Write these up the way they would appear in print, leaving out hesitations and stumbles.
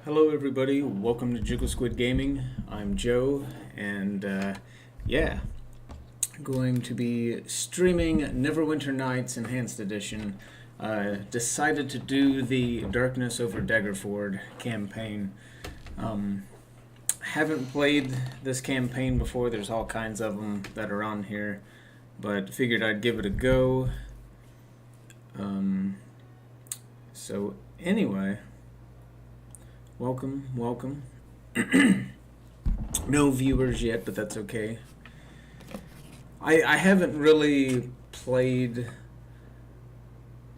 Hello everybody, welcome to Jiggle Squid Gaming. I'm Joe, and yeah, going to be streaming Neverwinter Nights Enhanced Edition. Decided to do the Darkness over Daggerford campaign. Haven't played this campaign before, there's all kinds of them that are on here, but figured I'd give it a go. So anyway... Welcome. No viewers yet, but that's okay. I haven't really played,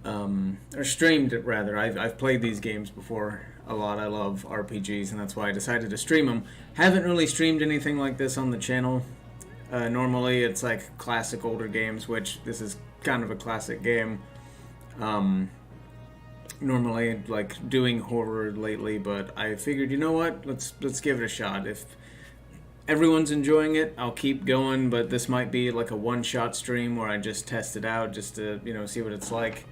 or streamed it rather. I've played these games before a lot. I love RPGs, and that's why I decided to stream them. Haven't really streamed anything like this on the channel. Normally it's like classic older games, which this is kind of a classic game. Normally like doing horror lately, but I figured, you know what, let's give it a shot. If everyone's enjoying it, I'll keep going, but this might be like a one-shot stream where I just test it out just to, see what it's like.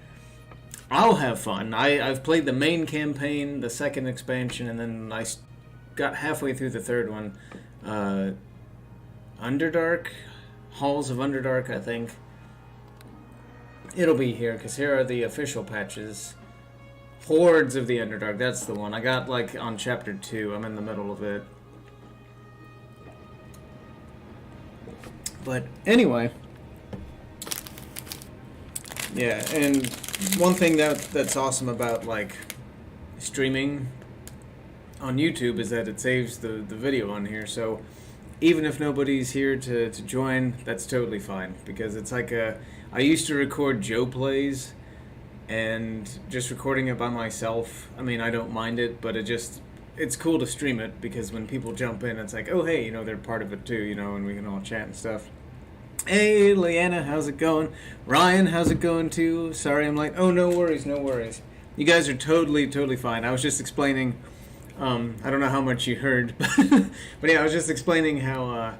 I'll have fun. I've played the main campaign, the second expansion, and then I got halfway through the third one. Underdark? Halls of Underdark, I think. It'll be here, because here are the official patches. Hordes of the Underdark, that's the one. I got, like, on Chapter 2. I'm in the middle of it. But, anyway. Yeah, and one thing that's awesome about, like, streaming on YouTube is that it saves the video on here. So, even if nobody's here to join, that's totally fine. Because it's like I used to record Joe Plays, and just recording it by myself, I mean, I don't mind it, but it's cool to stream it, because when people jump in, it's like, oh, hey, they're part of it too, and we can all chat and stuff. Hey, Leanna, how's it going? Ryan, how's it going too? Sorry I'm late. Oh, no worries. You guys are totally fine. I was just explaining, I don't know how much you heard, but yeah, I was just explaining how,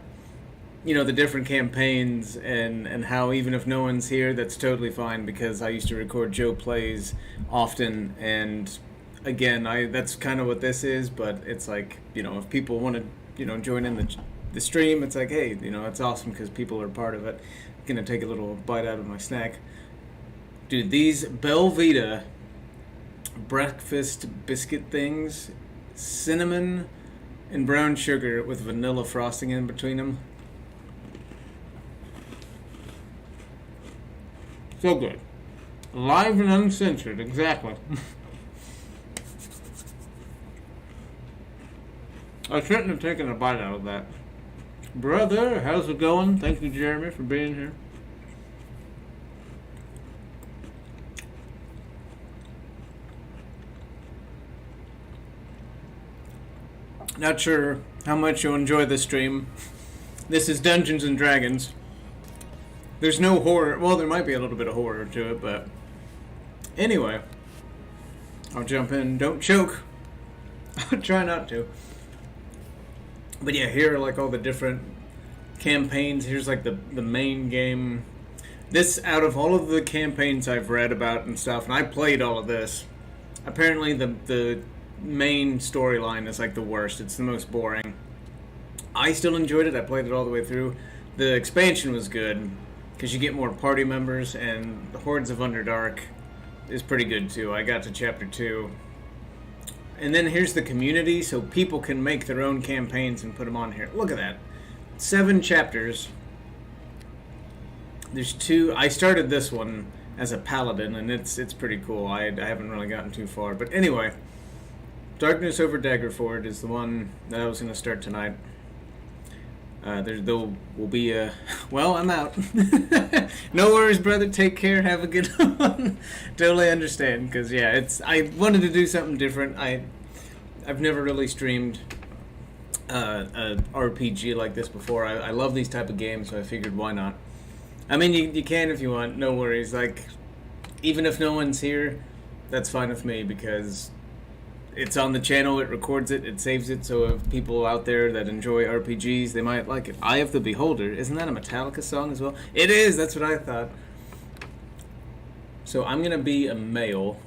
the different campaigns and how even if no one's here, that's totally fine, because I used to record Joe Plays often, and again, that's kind of what this is, but it's like, if people want to, join in the stream, it's like, hey, it's awesome because people are part of it. I'm going to take a little bite out of my snack. Dude, these Belvita breakfast biscuit things, cinnamon and brown sugar with vanilla frosting in between them. So good. Live and uncensored, exactly. I shouldn't have taken a bite out of that. Brother, how's it going? Thank you, Jeremy, for being here. Not sure how much you'll enjoy this stream. This is Dungeons and Dragons. There's no horror. Well, there might be a little bit of horror to it, but anyway, I'll jump in. Don't choke. I'll try not to. But yeah, here are like all the different campaigns. Here's like the main game. This, out of all of the campaigns I've read about and stuff, and I played all of this, apparently the main storyline is like the worst. It's the most boring. I still enjoyed it. I played it all the way through. The expansion was good, because you get more party members, and the Hordes of Underdark is pretty good too. I got to Chapter 2. And then here's the community, so people can make their own campaigns and put them on here. Look at that. 7 chapters. There's 2. I started this one as a paladin, and it's pretty cool. I haven't really gotten too far. But anyway, Darkness over Daggerford is the one that I was going to start tonight. There will be a... Well, I'm out. No worries, brother. Take care. Have a good one. Totally understand, because, yeah, I wanted to do something different. I've never really streamed a RPG like this before. I love these type of games, so I figured, why not? I mean, you can if you want. No worries. Like, even if no one's here, that's fine with me, because... It's on the channel, it records it, it saves it, so if people out there that enjoy RPGs, they might like it. Eye of the Beholder, isn't that a Metallica song as well? It is, that's what I thought. So I'm going to be a male,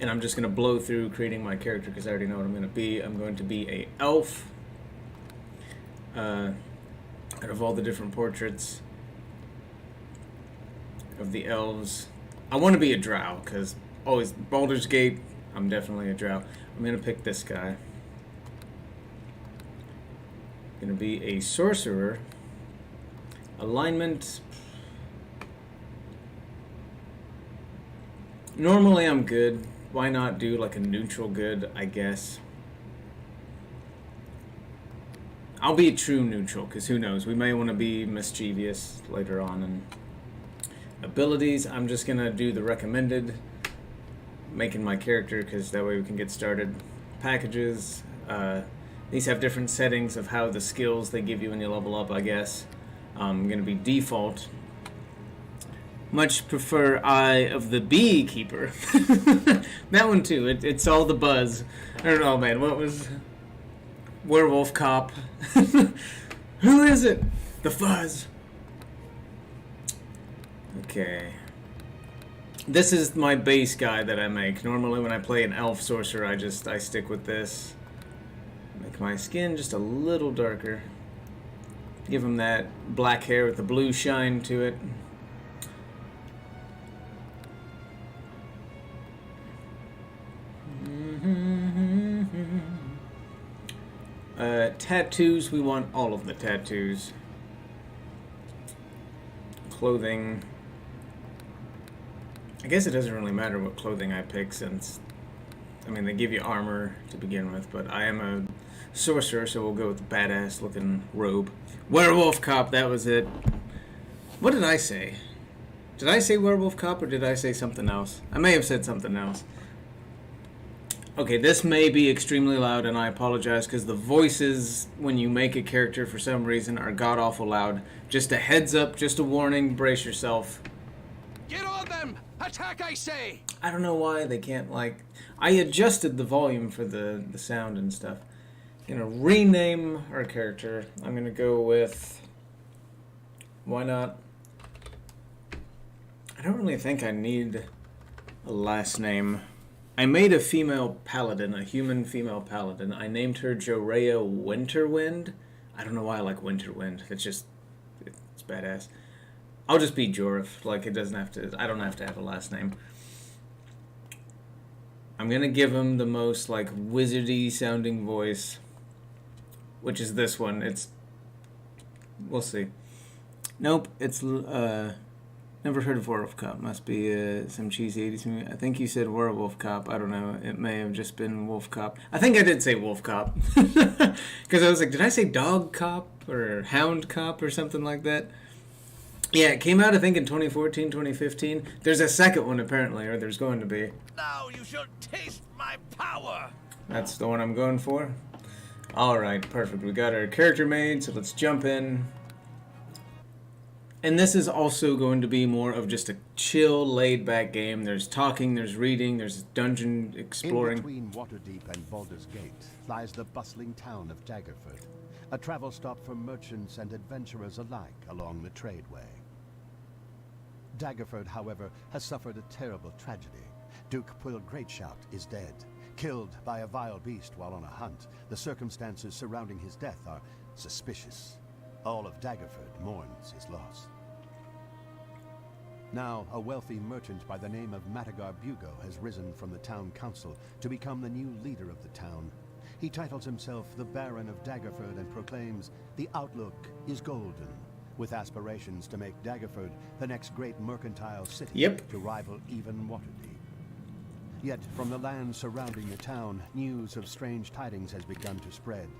And I'm just going to blow through creating my character because I already know what I'm going to be. I'm going to be a elf. Out of all the different portraits of the elves, I want to be a drow because always Baldur's Gate, I'm definitely a drow. I'm going to pick this guy. Going to be a sorcerer. Alignment. Normally I'm good. Why not do like a neutral good, I guess. I'll be a true neutral, because who knows, we may want to be mischievous later on. And abilities, I'm just going to do the recommended, making my character, because that way we can get started. Packages, these have different settings of how the skills they give you when you level up, I guess. I'm going to be default. Much prefer Eye of the Beekeeper. That one too, it's all the buzz. I don't know, man, what was... Werewolf Cop. Who is it? The Fuzz. Okay. This is my base guy that I make. Normally when I play an elf sorcerer, I stick with this. Make my skin just a little darker. Give him that black hair with the blue shine to it. Tattoos, we want all of the tattoos. Clothing. I guess it doesn't really matter what clothing I pick since, I mean, they give you armor to begin with, but I am a sorcerer, so we'll go with the badass looking robe. Werewolf Cop, that was it. What did I say? Did I say Werewolf Cop or did I say something else? I may have said something else. Okay, this may be extremely loud, and I apologize, because the voices, when you make a character for some reason, are god-awful loud. Just a heads up, just a warning, brace yourself. Get on them! Attack, I say! I don't know why they can't, like... I adjusted the volume for the sound and stuff. I'm gonna rename our character. I'm gonna go with... Why not? I don't really think I need a last name. I made a female paladin, a human female paladin. I named her Jorea Winterwind. I don't know why I like Winterwind. It's badass. I'll just be Jorif. Like, it doesn't have to... I don't have to have a last name. I'm gonna give him the most, like, wizardy sounding voice. Which is this one. It's... We'll see. Nope, it's, Never heard of Werewolf Cop. Must be some cheesy 80s movie. I think you said Werewolf Cop. I don't know. It may have just been Wolf Cop. I think I did say Wolf Cop. Because I was like, did I say Dog Cop or Hound Cop or something like that? Yeah, it came out, I think, in 2014, 2015. There's a second one, apparently, or there's going to be. Now you shall taste my power! That's the one I'm going for. Alright, perfect. We got our character made, so let's jump in. And this is also going to be more of just a chill, laid-back game. There's talking, there's reading, there's dungeon exploring. In between Waterdeep and Baldur's Gate lies the bustling town of Daggerford, a travel stop for merchants and adventurers alike along the tradeway. Daggerford, however, has suffered a terrible tragedy. Duke Pwyll Greatshout is dead, killed by a vile beast while on a hunt. The circumstances surrounding his death are suspicious. All of Daggerford mourns his loss. Now, a wealthy merchant by the name of Matagar Bugo has risen from the town council to become the new leader of the town. He titles himself the Baron of Daggerford and proclaims, "The outlook is golden," with aspirations to make Daggerford the next great mercantile city to rival even Waterdeep. Yet, from the land surrounding the town, news of strange tidings has begun to spread.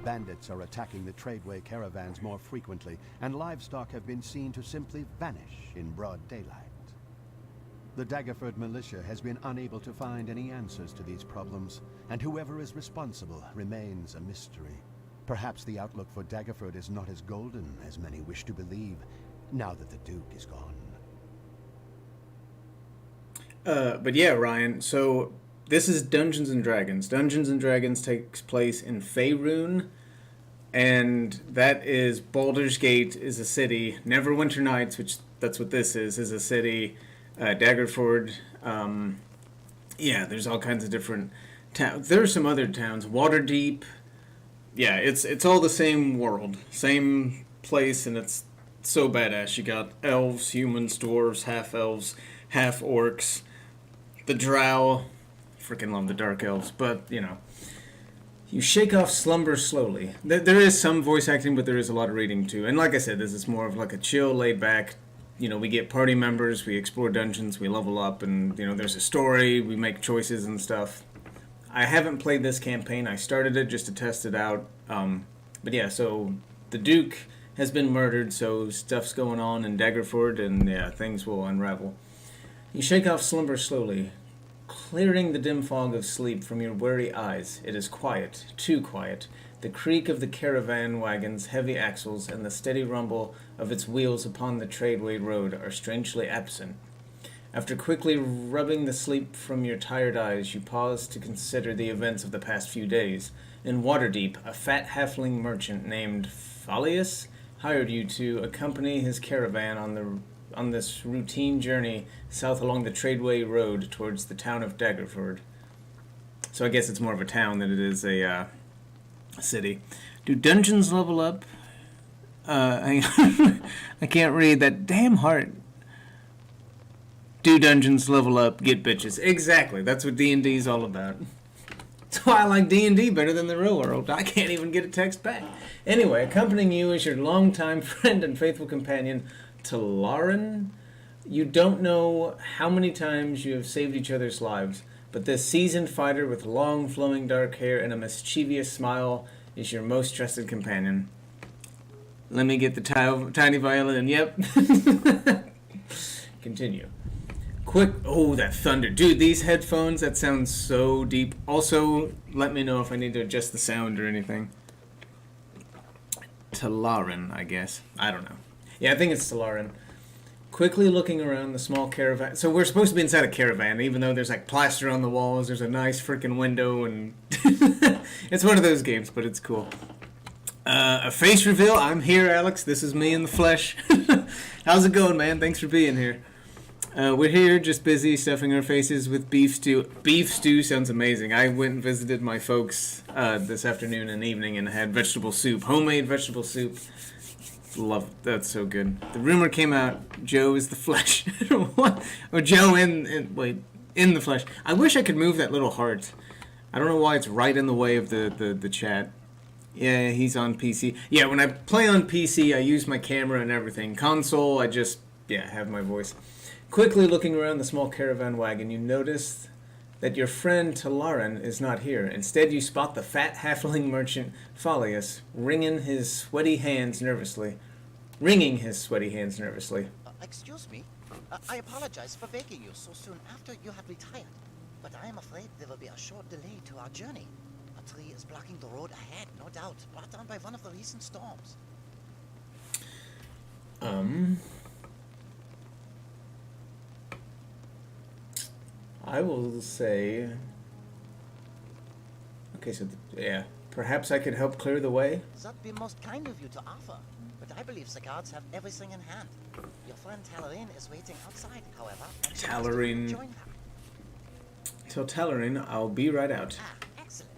Bandits are attacking the tradeway caravans more frequently, and livestock have been seen to simply vanish in broad daylight. The Daggerford militia has been unable to find any answers to these problems, and whoever is responsible remains a mystery. Perhaps the outlook for Daggerford is not as golden as many wish to believe, now that the Duke is gone. But yeah, Ryan, so this is Dungeons & Dragons. Dungeons & Dragons takes place in Faerun, and that is Baldur's Gate is a city. Neverwinter Nights, which that's what this is a city. Daggerford Yeah, there's all kinds of different towns. There are some other towns. Waterdeep. Yeah, it's all the same world, same place, and it's so badass. You got elves, humans, dwarves, half elves, half orcs, the drow. Freaking love the dark elves, but you know. You shake off slumber slowly. There is some voice acting, but there is a lot of reading too. And like I said, this is more of like a chill, laid back. You know, we get party members, we explore dungeons, we level up, and you know, there's a story. We make choices and stuff. I haven't played this campaign. I started it just to test it out. But yeah, so the Duke has been murdered, so stuff's going on in Daggerford, and yeah, things will unravel. You shake off slumber slowly, clearing the dim fog of sleep from your weary eyes. It is quiet, too quiet. The creak of the caravan wagon's heavy axles and the steady rumble of its wheels upon the tradeway road are strangely absent. After quickly rubbing the sleep from your tired eyes, you pause to consider the events of the past few days. In Waterdeep, a fat halfling merchant named Falius hired you to accompany his caravan on this routine journey south along the tradeway road towards the town of Daggerford. So I guess it's more of a town than it is a city. Do dungeons level up? I can't read that damn heart. Do dungeons level up? Get bitches. Exactly. That's what D&D is all about. That's why I like D&D better than the real world. I can't even get a text back. Anyway, accompanying you is your longtime friend and faithful companion, Talarin. You don't know how many times you have saved each other's lives, but this seasoned fighter with long flowing dark hair and a mischievous smile is your most trusted companion. Let me get the tiny violin. Yep. Continue. Quick. Oh, that thunder. Dude, these headphones, that sounds so deep. Also, let me know if I need to adjust the sound or anything. Talarin, I guess. I don't know. Yeah, I think it's Talarin. Quickly looking around the small caravan. So we're supposed to be inside a caravan, even though there's like plaster on the walls. There's a nice freaking window, and it's one of those games, but it's cool. A face reveal. I'm here, Alex. This is me in the flesh. How's it going, man? Thanks for being here. We're here, just busy stuffing our faces with beef stew. Beef stew sounds amazing. I went and visited my folks this afternoon and evening and had vegetable soup, homemade vegetable soup. Love it. That's so good. The rumor came out, Joe is the flesh. What? Or Joe in the flesh. I wish I could move that little heart. I don't know why it's right in the way of the chat. Yeah, he's on PC. Yeah, when I play on PC, I use my camera and everything. Console, I just, have my voice. Quickly looking around the small caravan wagon, you notice that your friend Talarin is not here. Instead, you spot the fat halfling merchant Falius wringing his sweaty hands nervously. Excuse me. I apologize for waking you so soon after you have retired, but I am afraid there will be a short delay to our journey. A tree is blocking the road ahead, no doubt, brought on by one of the recent storms. I will say... Okay, so, perhaps I could help clear the way? That'd be most kind of you to offer, but I believe the guards have everything in hand. Your friend Talarin is waiting outside, however. Talarin. Join her. Tell Talarin I'll be right out. Ah, excellent.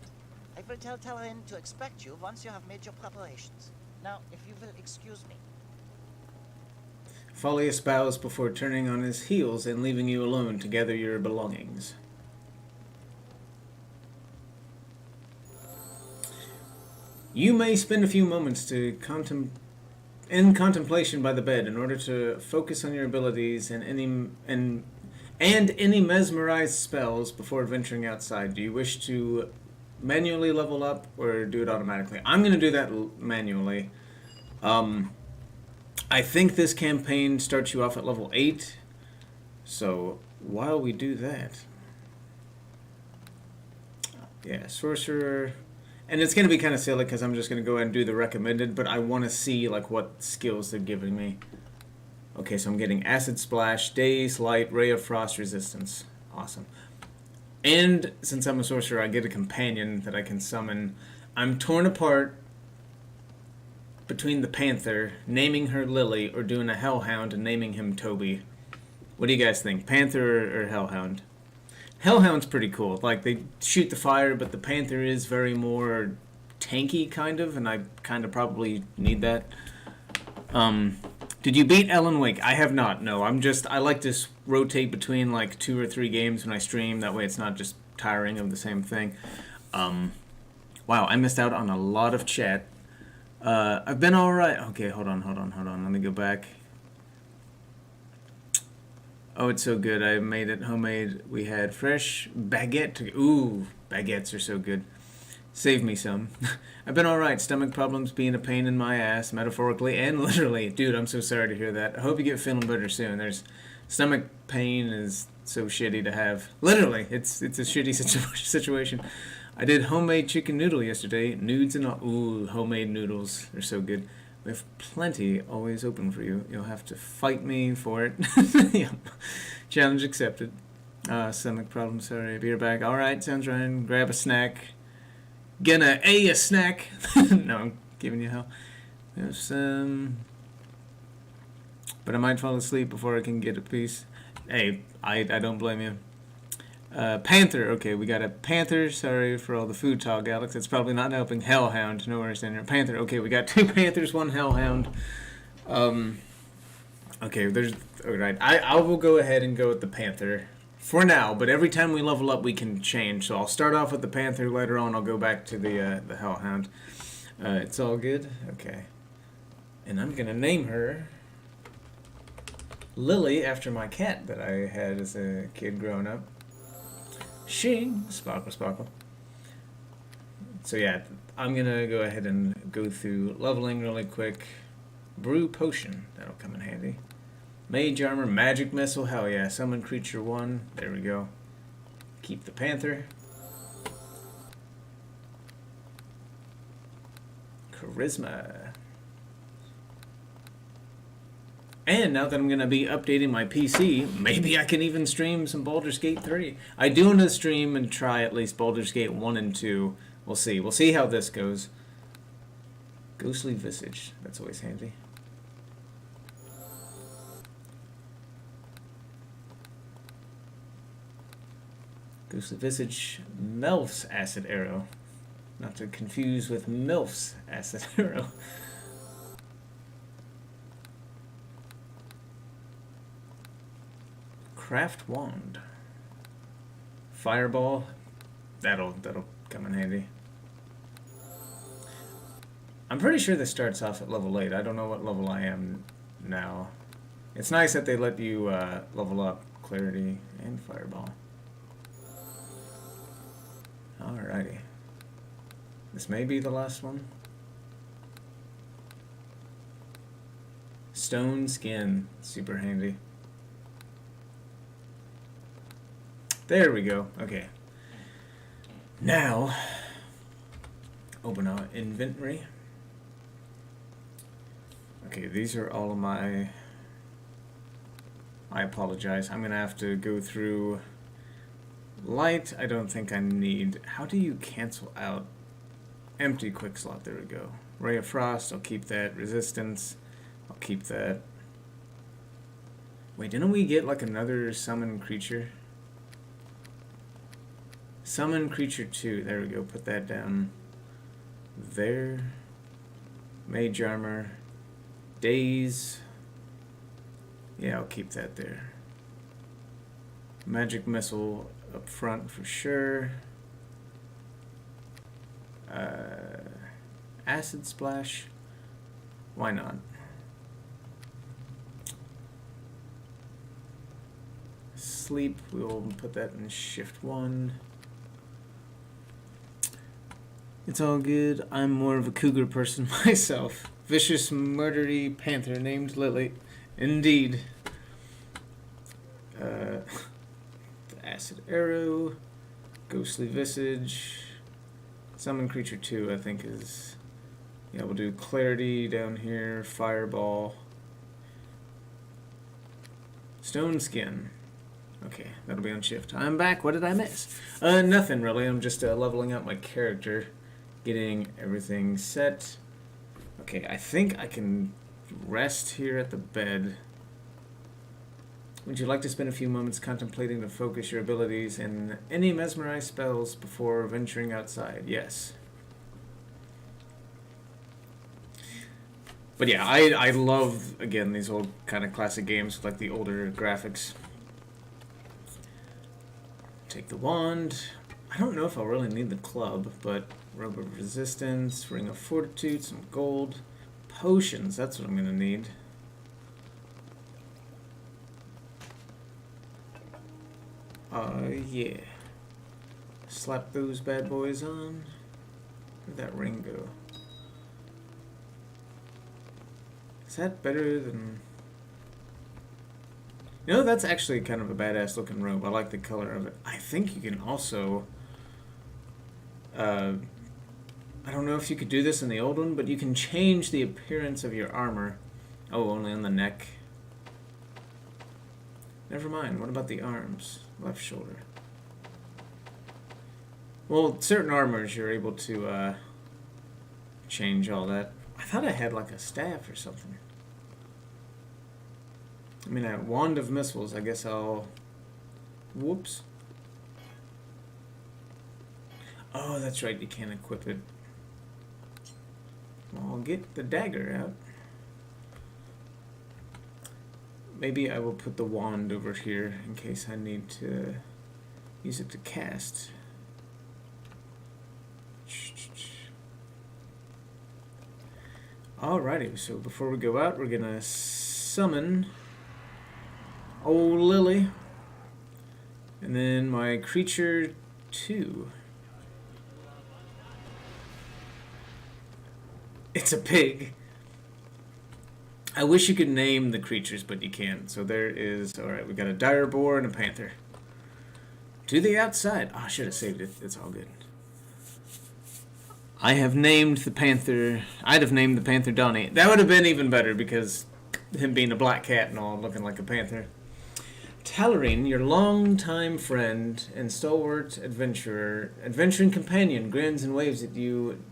I will tell Talarin to expect you once you have made your preparations. Now, if you will excuse me. Falius bows before turning on his heels and leaving you alone to gather your belongings. You may spend a few moments in contemplation by the bed in order to focus on your abilities and any mesmerized spells before venturing outside. Do you wish to manually level up or do it automatically? I'm going to do that manually. I think this campaign starts you off at level 8. So while we do that, sorcerer. And it's going to be kind of silly because I'm just going to go ahead and do the recommended, but I want to see like what skills they're giving me. Okay, so I'm getting Acid Splash, Daze, Light, Ray of Frost, Resistance. Awesome. And since I'm a sorcerer, I get a companion that I can summon. I'm torn apart between the Panther, naming her Lily, or doing a Hellhound and naming him Toby. What do you guys think? Panther or Hellhound? Hellhound's pretty cool. Like, they shoot the fire, but the Panther is very more tanky, kind of, and I kind of probably need that. Did you beat Alan Wake? I have not, no. I like to rotate between, like, 2 or 3 games when I stream. That way it's not just tiring of the same thing. Wow, I missed out on a lot of chat. I've been alright. Okay, hold on. Let me go back. Oh, it's so good. I made it homemade. We had fresh baguette. Ooh, baguettes are so good. Save me some. I've been alright. Stomach problems being a pain in my ass, metaphorically and literally. Dude, I'm so sorry to hear that. I hope you get feeling better soon. Stomach pain is so shitty to have. Literally, it's a shitty situation. I did homemade chicken noodle yesterday. Nudes and all. Ooh, homemade noodles. They're so good. We have plenty always open for you. You'll have to fight me for it. Yeah. Challenge accepted. Stomach problem, sorry. Beer back. Alright, sounds right. Grab a snack. Gonna a snack. No, I'm giving you hell. There's but I might fall asleep before I can get a piece. Hey, I don't blame you. Panther. Okay, we got a Panther. Sorry for all the food talk, Alex. It's probably not helping. Hellhound. No worries, Daniel. Panther. Okay, we got 2 Panthers, 1 Hellhound. Okay, there's... Alright, I will go ahead and go with the Panther for now, but every time we level up, we can change. So I'll start off with the Panther. Later on, I'll go back to the Hellhound. It's all good. Okay. And I'm gonna name her Lily, after my cat that I had as a kid growing up. Shing! Sparkle, sparkle. So yeah, I'm gonna go ahead and go through leveling really quick. Brew potion, that'll come in handy. Mage armor, magic missile, hell yeah. Summon creature 1, there we go. Keep the Panther. Charisma. And now that I'm going to be updating my PC, maybe I can even stream some Baldur's Gate 3. I do want to stream and try at least Baldur's Gate 1 and 2. We'll see. We'll see how this goes. Ghostly Visage. That's always handy. Ghostly Visage. Melf's Acid Arrow. Not to confuse with Milf's Acid Arrow. Craft Wand. Fireball. That'll come in handy. I'm pretty sure this starts off at level 8. I don't know what level I am now. It's nice that they let you level up Clarity and Fireball. Alrighty. This may be the last one. Stone Skin. Super handy. There we go. Okay. Now, open our inventory. Okay, these are all of my... I apologize. I'm going to have to go through... Light, I don't think I need... How do you cancel out... Empty quick slot, there we go. Ray of Frost, I'll keep that. Resistance, I'll keep that. Wait, didn't we get like another summon creature? Summon creature 2. There we go. Put that down there. Mage armor. Daze. Yeah, I'll keep that there. Magic missile up front for sure. Acid splash. Why not? Sleep. We'll put that in shift 1. It's all good. I'm more of a cougar person myself. Vicious, murdery panther named Lily. Indeed. The acid arrow. Ghostly visage. Summon creature 2, I think is... Yeah, we'll do clarity down here. Fireball. Stone skin. Okay, that'll be on shift. I'm back. What did I miss? Nothing really. I'm just leveling up my character. Getting everything set. Okay, I think I can rest here at the bed. Would you like to spend a few moments contemplating to focus your abilities and any mesmerized spells before venturing outside? Yes. But yeah, I love, again, these old kind of classic games with like the older graphics. Take the wand. I don't know if I'll really need the club, but robe of resistance, ring of fortitude, some gold, potions, that's what I'm going to need. Yeah. Slap those bad boys on. Where'd that ring go? Is that better than... You know, that's actually kind of a badass looking robe. I like the color of it. I think you can also... I don't know if you could do this in the old one, but you can change the appearance of your armor. Oh, only on the neck. Never mind. What about the arms? Left shoulder. Well, certain armors you're able to change all that. I thought I had like a staff or something. I mean, a wand of missiles. I guess I'll... Whoops. Oh, that's right. You can't equip it. Well, I'll get the dagger out. Maybe I will put the wand over here in case I need to use it to cast. Alrighty, so before we go out, we're gonna summon old Lily, and then my creature 2. It's a pig. I wish you could name the creatures, but you can't. So there is... Alright, we got a dire boar and a panther. To the outside. Oh, I should have saved it. It's all good. I have named the panther... I'd have named the panther Donnie. That would have been even better because him being a black cat and all, looking like a panther. Tallarine, your longtime friend and stalwart adventurer, adventuring companion, grins and waves at you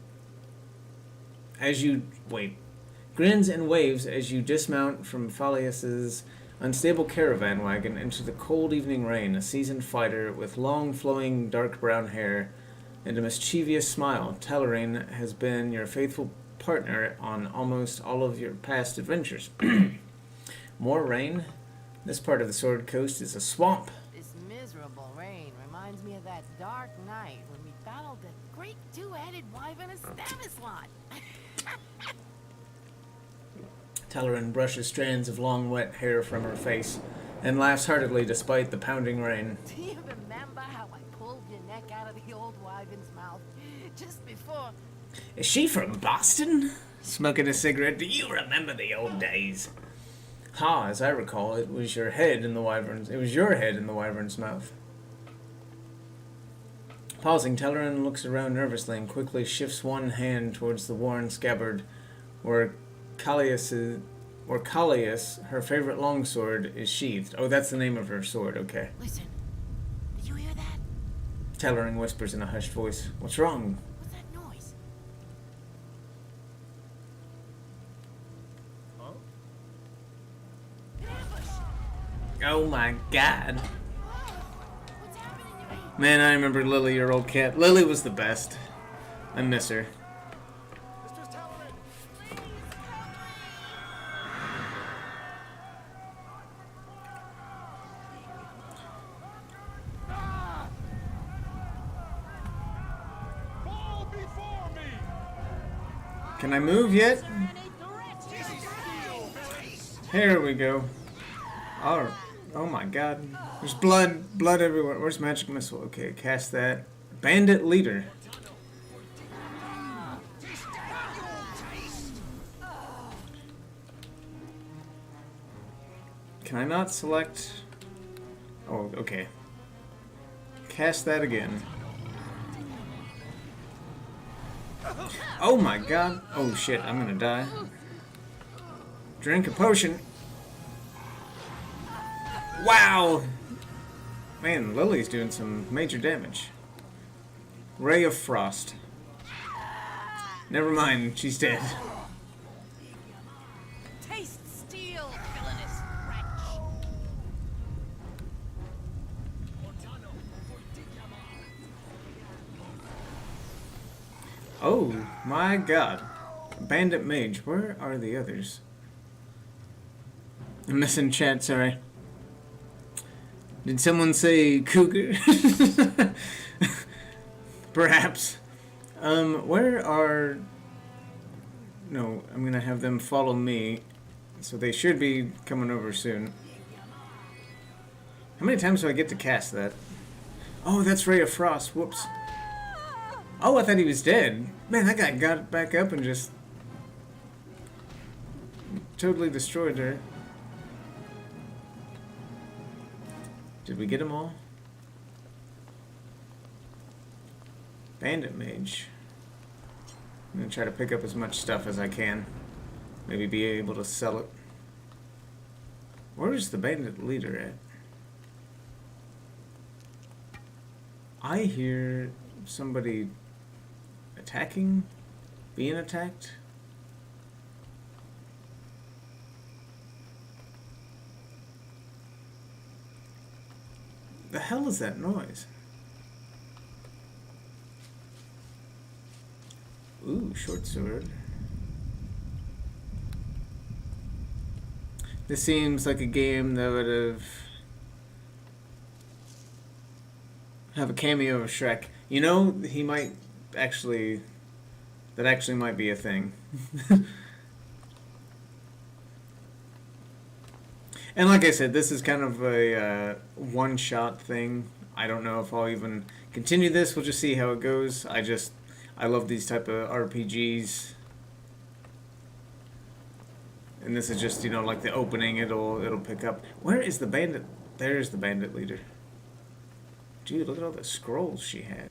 as you... Wait. Grins and waves as you dismount from Phalius's unstable caravan wagon into the cold evening rain, a seasoned fighter with long flowing dark brown hair and a mischievous smile. Tallarine has been your faithful partner on almost all of your past adventures. More rain? This part of the Sword Coast is a swamp. This miserable rain reminds me of that dark night when we battled the great two-headed wyvern of Stanislaus. Tallarine brushes strands of long wet hair from her face and laughs heartily despite the pounding rain. Do you remember how I pulled your neck out of the old wyvern's mouth just before... Is she from Boston? Smoking a cigarette. Do you remember the old days? Ha, as I recall, it was your head in the wyvern's... It was your head in the wyvern's mouth. Pausing, Tallarine looks around nervously and quickly shifts one hand towards the worn scabbard where Callias, her favorite longsword, is sheathed. Oh, that's the name of her sword, okay. Listen, did you hear that? Tallarine whispers in a hushed voice. What's wrong? What's that noise? Huh? An ambush! Oh my god. What's happening to me? Man, I remember Lily, your old cat. Lily was the best. I miss her. Mistress Tallarine! Fall before me! Can I move yet? Here we go. Oh my god. There's blood everywhere. Where's magic missile? Okay, cast that. Bandit leader. Can I not select? Oh, okay. Cast that again. Oh my god. Oh shit, I'm gonna die. Drink a potion. Wow! Man, Lily's doing some major damage. Ray of Frost. Never mind, she's dead. Taste steel, villainous wretch! Oh my god. Bandit Mage. Where are the others? I'm missing chat, sorry. Did someone say cougar? Perhaps. Where are... No, I'm gonna have them follow me. So they should be coming over soon. How many times do I get to cast that? Oh, that's Ray of Frost. Whoops. Oh, I thought he was dead. Man, that guy got back up and just... totally destroyed her. Did we get them all? Bandit Mage. I'm gonna try to pick up as much stuff as I can. Maybe be able to sell it. Where is the bandit leader at? I hear somebody attacking, being attacked. The hell is that noise? Ooh, short sword. This seems like a game that would have a cameo of Shrek. You know, he might actually... That actually might be a thing. And like I said, this is kind of a one-shot thing. I don't know if I'll even continue this. We'll just see how it goes. I love these type of RPGs. And this is just, you know, like the opening, it'll pick up. Where is the bandit? There's the bandit leader. Dude, look at all the scrolls she had.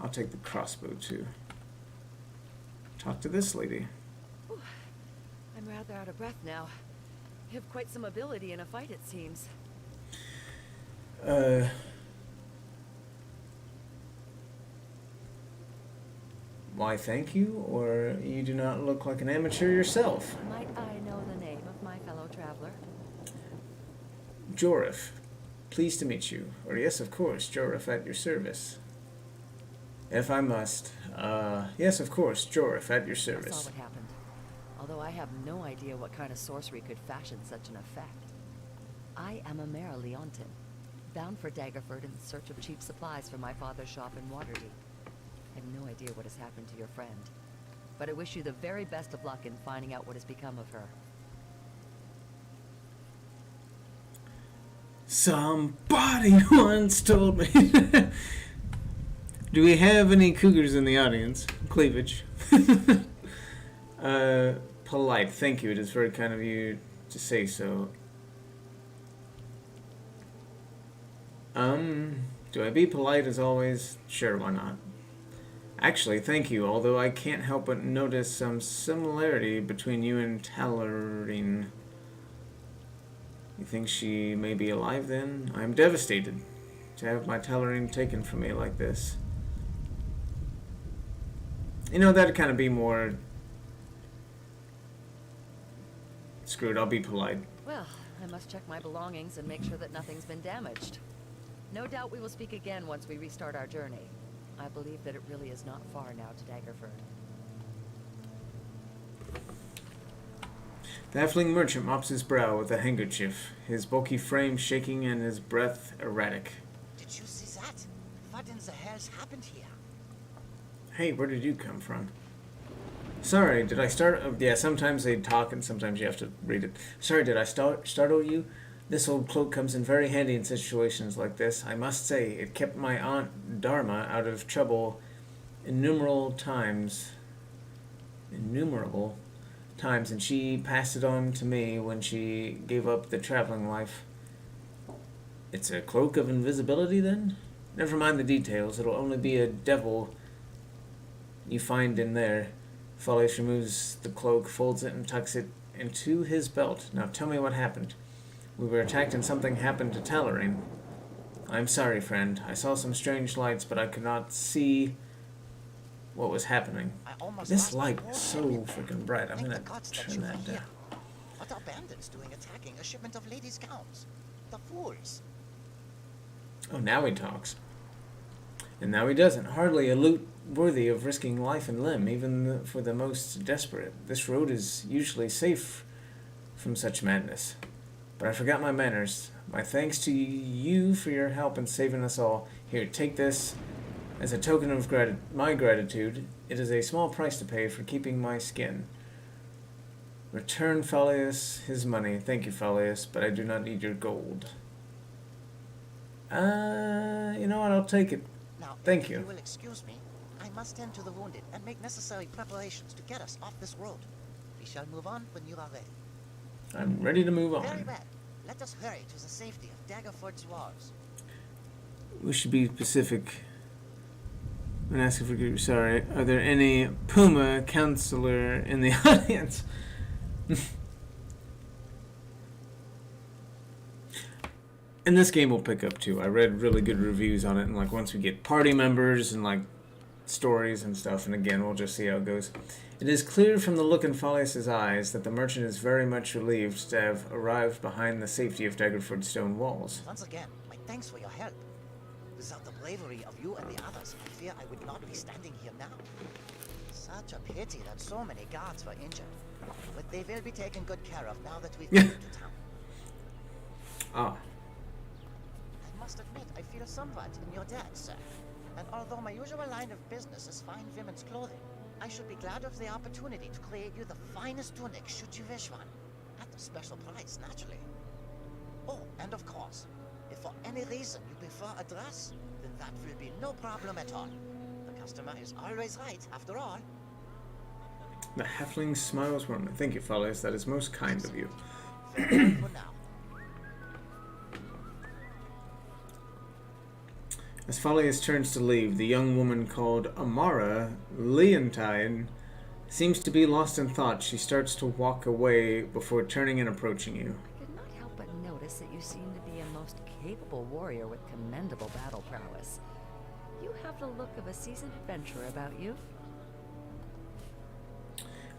I'll take the crossbow too. Talk to this lady. Whew. I'm rather out of breath now. You have quite some ability in a fight, it seems. Why thank you, or you do not look like an amateur yourself. Might I know the name of my fellow traveler? Jorif. Pleased to meet you. Or yes, of course, Jorif at your service. If I must. Yes, of course, Jorif at your I saw service. what happened. Although I have no idea what kind of sorcery could fashion such an effect. I am a Mare Leontin, bound for Daggerford in search of cheap supplies for my father's shop in Waterdeep. I have no idea what has happened to your friend, but I wish you the very best of luck in finding out what has become of her. Somebody once told me. Do we have any cougars in the audience? Cleavage. Polite. Thank you. It is very kind of you to say so. Do I be polite as always? Sure, why not? Actually, thank you, although I can't help but notice some similarity between you and Tallarine. You think she may be alive then? I'm devastated to have my Tallarine taken from me like this. You know, that'd kind of be more... Screw it, I'll be polite. Well, I must check my belongings and make sure that nothing's been damaged. No doubt we will speak again once we restart our journey. I believe that it really is not far now to Daggerford. The halfling merchant mops his brow with a handkerchief, his bulky frame shaking and his breath erratic. Did you see that? What in the hell's happened here? Hey, where did you come from? Sorry, did I start... yeah, sometimes they talk and sometimes you have to read it. Sorry, did I startle you? This old cloak comes in very handy in situations like this. I must say, it kept my aunt Dharma out of trouble innumerable times, and she passed it on to me when she gave up the traveling life. It's a cloak of invisibility, then? Never mind the details. It'll only be a devil you find in there. Falish removes the cloak, folds it, and tucks it into his belt. Now tell me what happened. We were attacked and something happened to Tallarine. I'm sorry, friend. I saw some strange lights, but I could not see what was happening. This light is so freaking bright. I'm gonna turn that down. What are bandits doing attacking a shipment of ladies' gowns? The fools. Oh, now he talks. And now he doesn't. Hardly a loot worthy of risking life and limb, even for the most desperate. This road is usually safe from such madness. But I forgot my manners. My thanks to you for your help in saving us all. Here, take this as a token of my gratitude. It is a small price to pay for keeping my skin. Return Falius his money. Thank you, Falius, but I do not need your gold. You know what? I'll take it. Now, Thank if you. you will excuse me, I must tend to the wounded and make necessary preparations to get us off this road. We shall move on when you are ready. I'm ready to move Very on. well. Let us hurry to the safety of Daggerford's walls. We should be specific when asking for group. Sorry. Are there any Puma counselor in the audience? And this game will pick up too. I read really good reviews on it, and like once we get party members and like stories and stuff, and again we'll just see how it goes. It is clear from the look in Falius' eyes that the merchant is very much relieved to have arrived behind the safety of Daggerford's stone walls. Once again, my thanks for your help. Without the bravery of you and the others, I fear I would not be standing here now. Such a pity that so many guards were injured. But they will be taken good care of now that we've come to town. Ah. I must admit, I feel somewhat in your debt, sir. And although my usual line of business is fine women's clothing, I should be glad of the opportunity to create you the finest tunic should you wish one. At a special price, naturally. Oh, and of course, if for any reason you prefer a dress, then that will be no problem at all. The customer is always right, after all. The halfling smiles warmly. Thank you, Falius. That is most kind of you. Farewell for now. As Falius turns to leave, the young woman called Amara Leontine seems to be lost in thought. She starts to walk away before turning and approaching you. I could not help but notice that you seem to be a most capable warrior with commendable battle prowess. You have the look of a seasoned adventurer about you.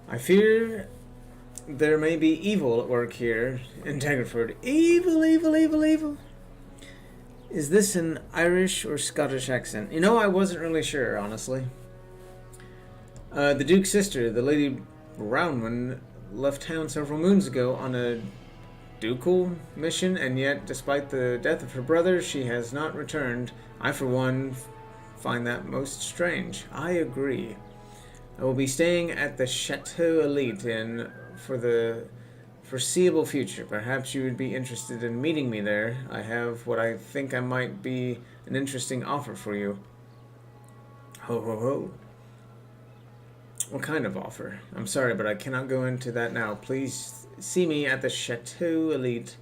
I fear there may be evil at work here in Daggerford. Evil, evil, evil, evil. Is this an Irish or Scottish accent? You know, I wasn't really sure, honestly. The Duke's sister, the Lady Brownman, left town several moons ago on a ducal mission, and yet, despite the death of her brother, she has not returned. I, for one, find that most strange. I agree. I will be staying at the Chateau Elite Inn for the foreseeable future. Perhaps you would be interested in meeting me there. I have what I think I might be an interesting offer for you. Ho ho ho. What kind of offer? I'm sorry, but I cannot go into that now. Please see me at the Chateau Elite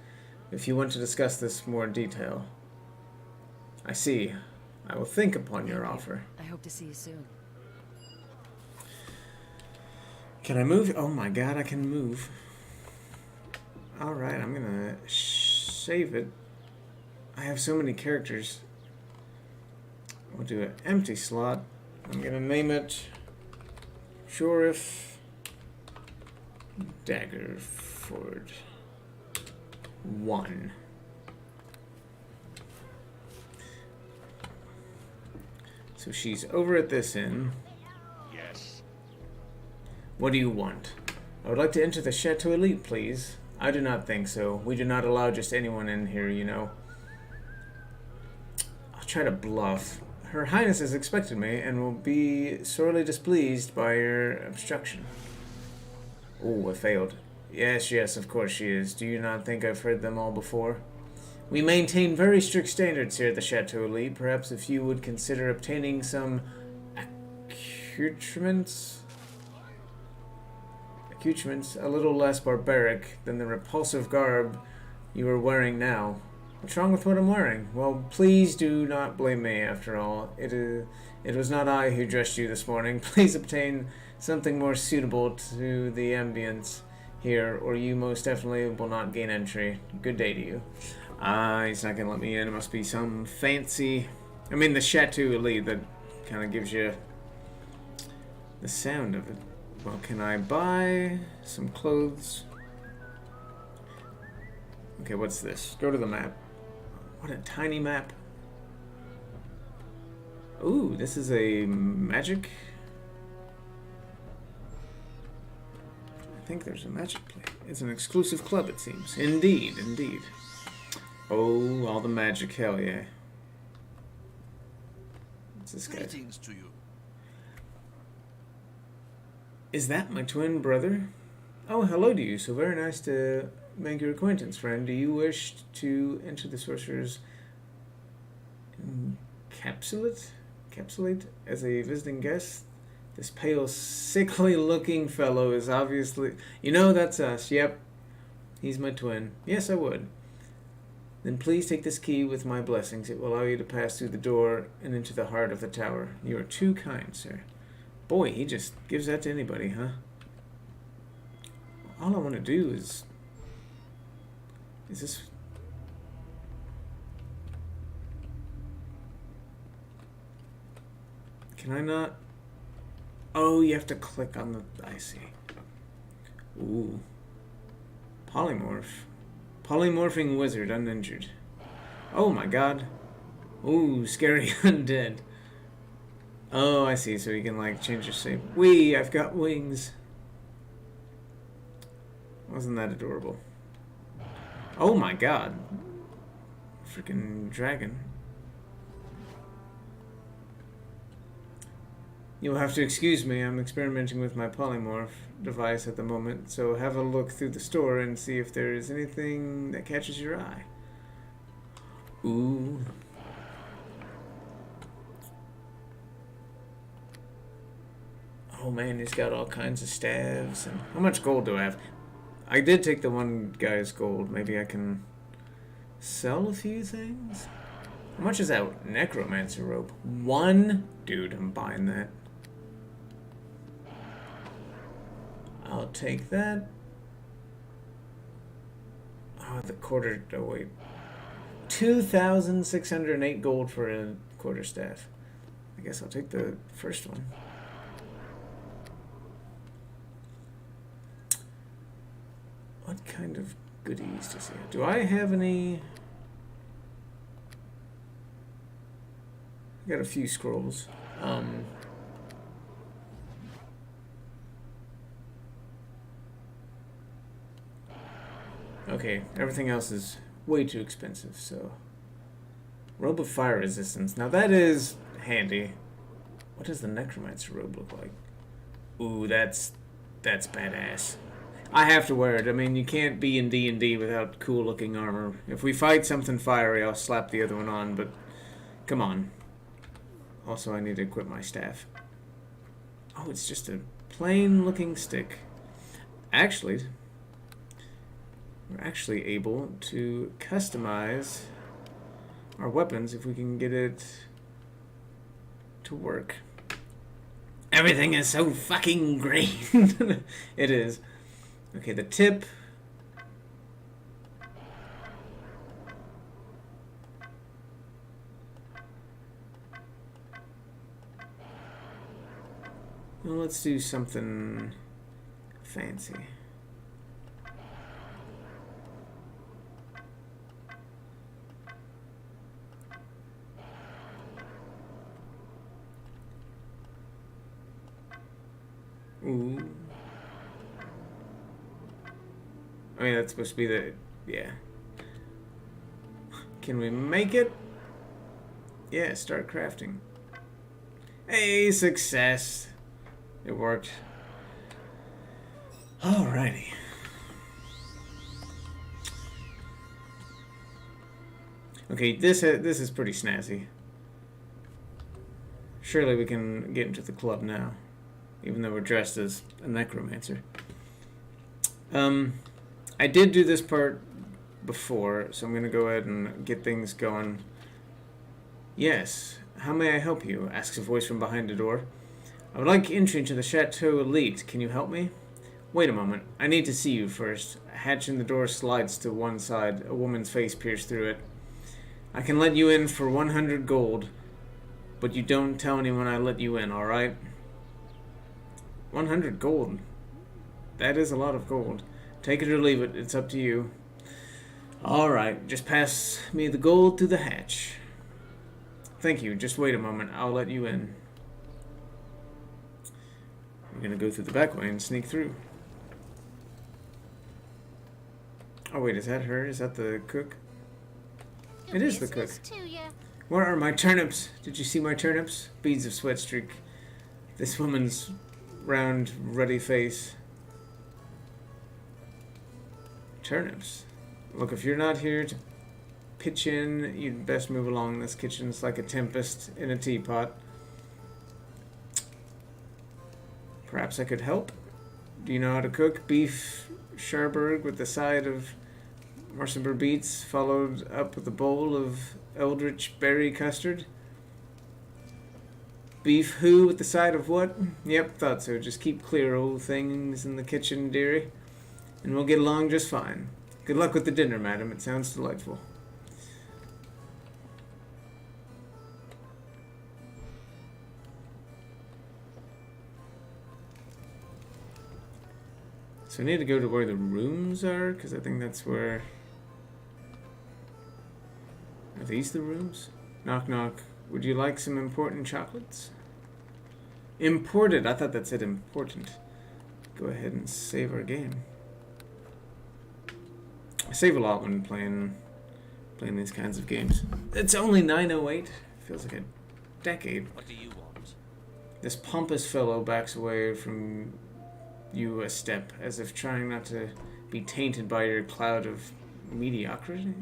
if you want to discuss this more in detail. I see. I will think upon your offer. I hope to see you soon. Can I move? Oh my god, I can move. Alright, I'm gonna save it. I have so many characters. We'll do an empty slot. I'm gonna name it Sheriff Daggerford 1. So she's over at this inn. Yes. What do you want? I would like to enter the Chateau Elite, please. I do not think so. We do not allow just anyone in here, you know. I'll try to bluff. Her Highness has expected me and will be sorely displeased by your obstruction. Oh, I failed. Yes, yes, of course she is. Do you not think I've heard them all before? We maintain very strict standards here at the Chateau Elite. Perhaps if you would consider obtaining some accoutrements a little less barbaric than the repulsive garb you are wearing now. What's wrong with what I'm wearing? Well, please do not blame me, after all. It was not I who dressed you this morning. Please obtain something more suitable to the ambience here, or you most definitely will not gain entry. Good day to you. He's not gonna let me in. It must be some fancy... I mean, the Chateau Elite that kind of gives you the sound of it. Well, can I buy some clothes? Okay, what's this? Go to the map. What a tiny map. Ooh, this is a magic. I think there's a magic play. It's an exclusive club, it seems. Indeed, indeed. Oh, all the magic, hell yeah. What's this guy? Greetings to you. Is that my twin brother? Oh, hello to you. So very nice to make your acquaintance, friend. Do you wish to enter the sorcerer's encapsulate as a visiting guest? This pale, sickly-looking fellow is obviously... You know, that's us. Yep. He's my twin. Yes, I would. Then please take this key with my blessings. It will allow you to pass through the door and into the heart of the tower. You are too kind, sir. Boy, he just gives that to anybody, huh? All I want to do is this... Can I not... Oh, you have to click on the... I see. Ooh. Polymorph. Polymorphing wizard, uninjured. Oh my god. Ooh, scary undead. Oh, I see. So you can, like, change your shape. Wee, I've got wings. Wasn't that adorable? Oh my god. Freaking dragon. You'll have to excuse me, I'm experimenting with my polymorph device at the moment, so have a look through the store and see if there is anything that catches your eye. Ooh. Oh man, he's got all kinds of staves. And how much gold do I have? I did take the one guy's gold. Maybe I can sell a few things? How much is that necromancer robe? 1? Dude, I'm buying that. I'll take that. Oh, the quarter... Oh, wait. 2,608 gold for a quarterstaff. I guess I'll take the first one. What kind of goodies does he have? Do I have any... I got a few scrolls. Okay, everything else is way too expensive, so... Robe of fire resistance. Now that is handy. What does the necromancer robe look like? Ooh, that's badass. I have to wear it. I mean, you can't be in D&D without cool-looking armor. If we fight something fiery, I'll slap the other one on, but... Come on. Also, I need to equip my staff. Oh, it's just a plain-looking stick. Actually... We're actually able to customize our weapons if we can get it to work. Everything is so fucking great. It is. Okay, the tip. Well, let's do something fancy. Ooh. I mean, that's supposed to be the... Yeah. Can we make it? Yeah, start crafting. Hey, success. It worked. Alrighty. Okay, this is pretty snazzy. Surely we can get into the club now. Even though we're dressed as a necromancer. I did do this part before, so I'm going to go ahead and get things going. Yes, how may I help you? Asks a voice from behind the door. I would like entry into the Chateau Elite. Can you help me? Wait a moment. I need to see you first. A hatch in the door slides to one side. A woman's face peers through it. I can let you in for 100 gold, but you don't tell anyone I let you in, alright? 100 gold. That is a lot of gold. Take it or leave it. It's up to you. Alright, just pass me the gold through the hatch. Thank you. Just wait a moment. I'll let you in. I'm gonna go through the back way and sneak through. Oh wait, is that her? Is that the cook? It is the cook. Where are my turnips? Did you see my turnips? Beads of sweat streak this woman's round, ruddy face. Turnips. Look, if you're not here to pitch in, you'd best move along. This kitchen's like a tempest in a teapot. Perhaps I could help? Do you know how to cook beef Cherbourg with the side of Morsember beets, followed up with a bowl of eldritch berry custard? Beef who with the side of what? Yep, thought so. Just keep clear old things in the kitchen, dearie, and we'll get along just fine. Good luck with the dinner, madam. It sounds delightful. So I need to go to where the rooms are, because I think that's where... Are these the rooms? Knock knock. Would you like some important chocolates? Imported. I thought that said important. Go ahead and save our game. I save a lot when playing these kinds of games. It's only 9:08. Feels like a decade. What do you want? This pompous fellow backs away from you a step, as if trying not to be tainted by your cloud of mediocrity.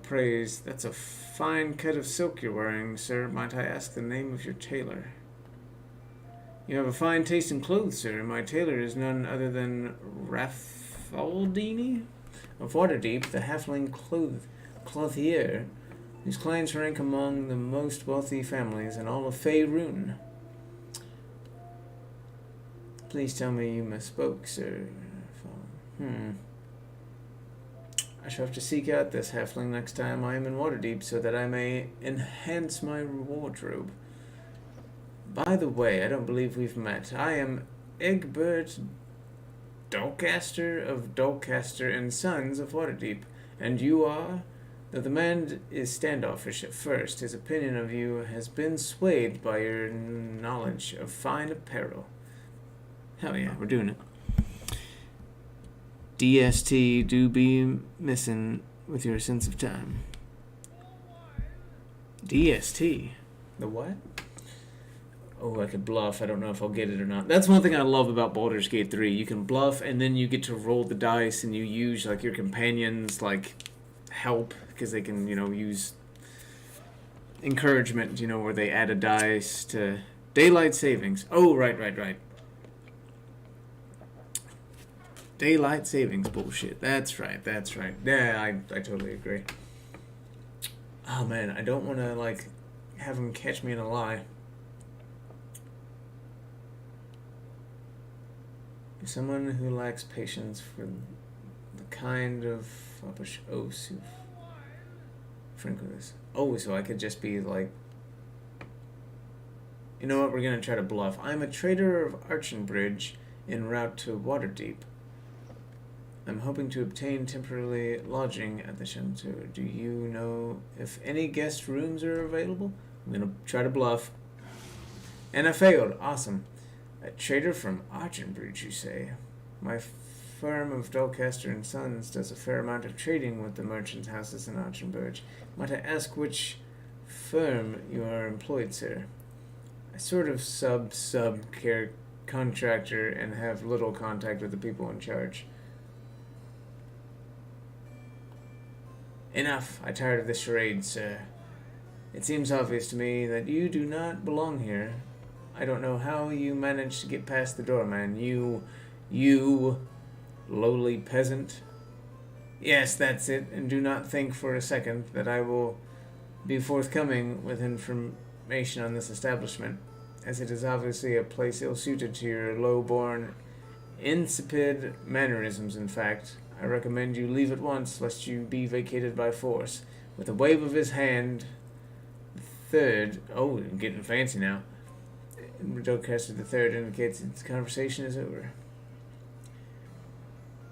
Praise. That's a fine cut of silk you're wearing, sir. Might I ask the name of your tailor? You have a fine taste in clothes, sir. My tailor is none other than Raffaldini of Waterdeep, the halfling clothier, whose clients rank among the most wealthy families in all of Faerun. Please tell me you misspoke, sir. I shall have to seek out this halfling next time I am in Waterdeep, so that I may enhance my wardrobe. By the way, I don't believe we've met. I am Egbert Dolcaster of Dolcaster and Sons of Waterdeep, and you are? Though the man is standoffish at first, his opinion of you has been swayed by your knowledge of fine apparel. Hell yeah, we're doing it. DST do be missing with your sense of time. DST? The what? Oh, I could bluff. I don't know if I'll get it or not. That's one thing I love about Baldur's Gate 3. You can bluff, and then you get to roll the dice, and you use like your companions like help, because they can, use encouragement, where they add a dice to daylight savings. Oh, right. Daylight savings bullshit. That's right. Yeah, I totally agree. Oh man, I don't want to have him catch me in a lie. Someone who lacks patience for the kind of foppish oafs who frankly this. Oh, so I could just be like, you know what? We're gonna try to bluff. I'm a trader of Archenbridge en route to Waterdeep. I'm hoping to obtain temporary lodging at the shelter. Do you know if any guest rooms are available? I'm going to try to bluff. And I failed. Awesome. A trader from Archenbridge, you say? My firm of Dolcaster and Sons does a fair amount of trading with the merchants' houses in Archenbridge. Might I ask which firm you are employed, sir? I sort of sub-care contractor and have little contact with the people in charge. Enough. I'm tired of this charade, sir. It seems obvious to me that you do not belong here. I don't know how you managed to get past the doorman. You lowly peasant. Yes, that's it, and do not think for a second that I will be forthcoming with information on this establishment, as it is obviously a place ill-suited to your low-born, insipid mannerisms. In fact, I recommend you leave at once, lest you be vacated by force. With a wave of his hand, the third... Oh, I'm getting fancy now. Dolcaster the third indicates its conversation is over.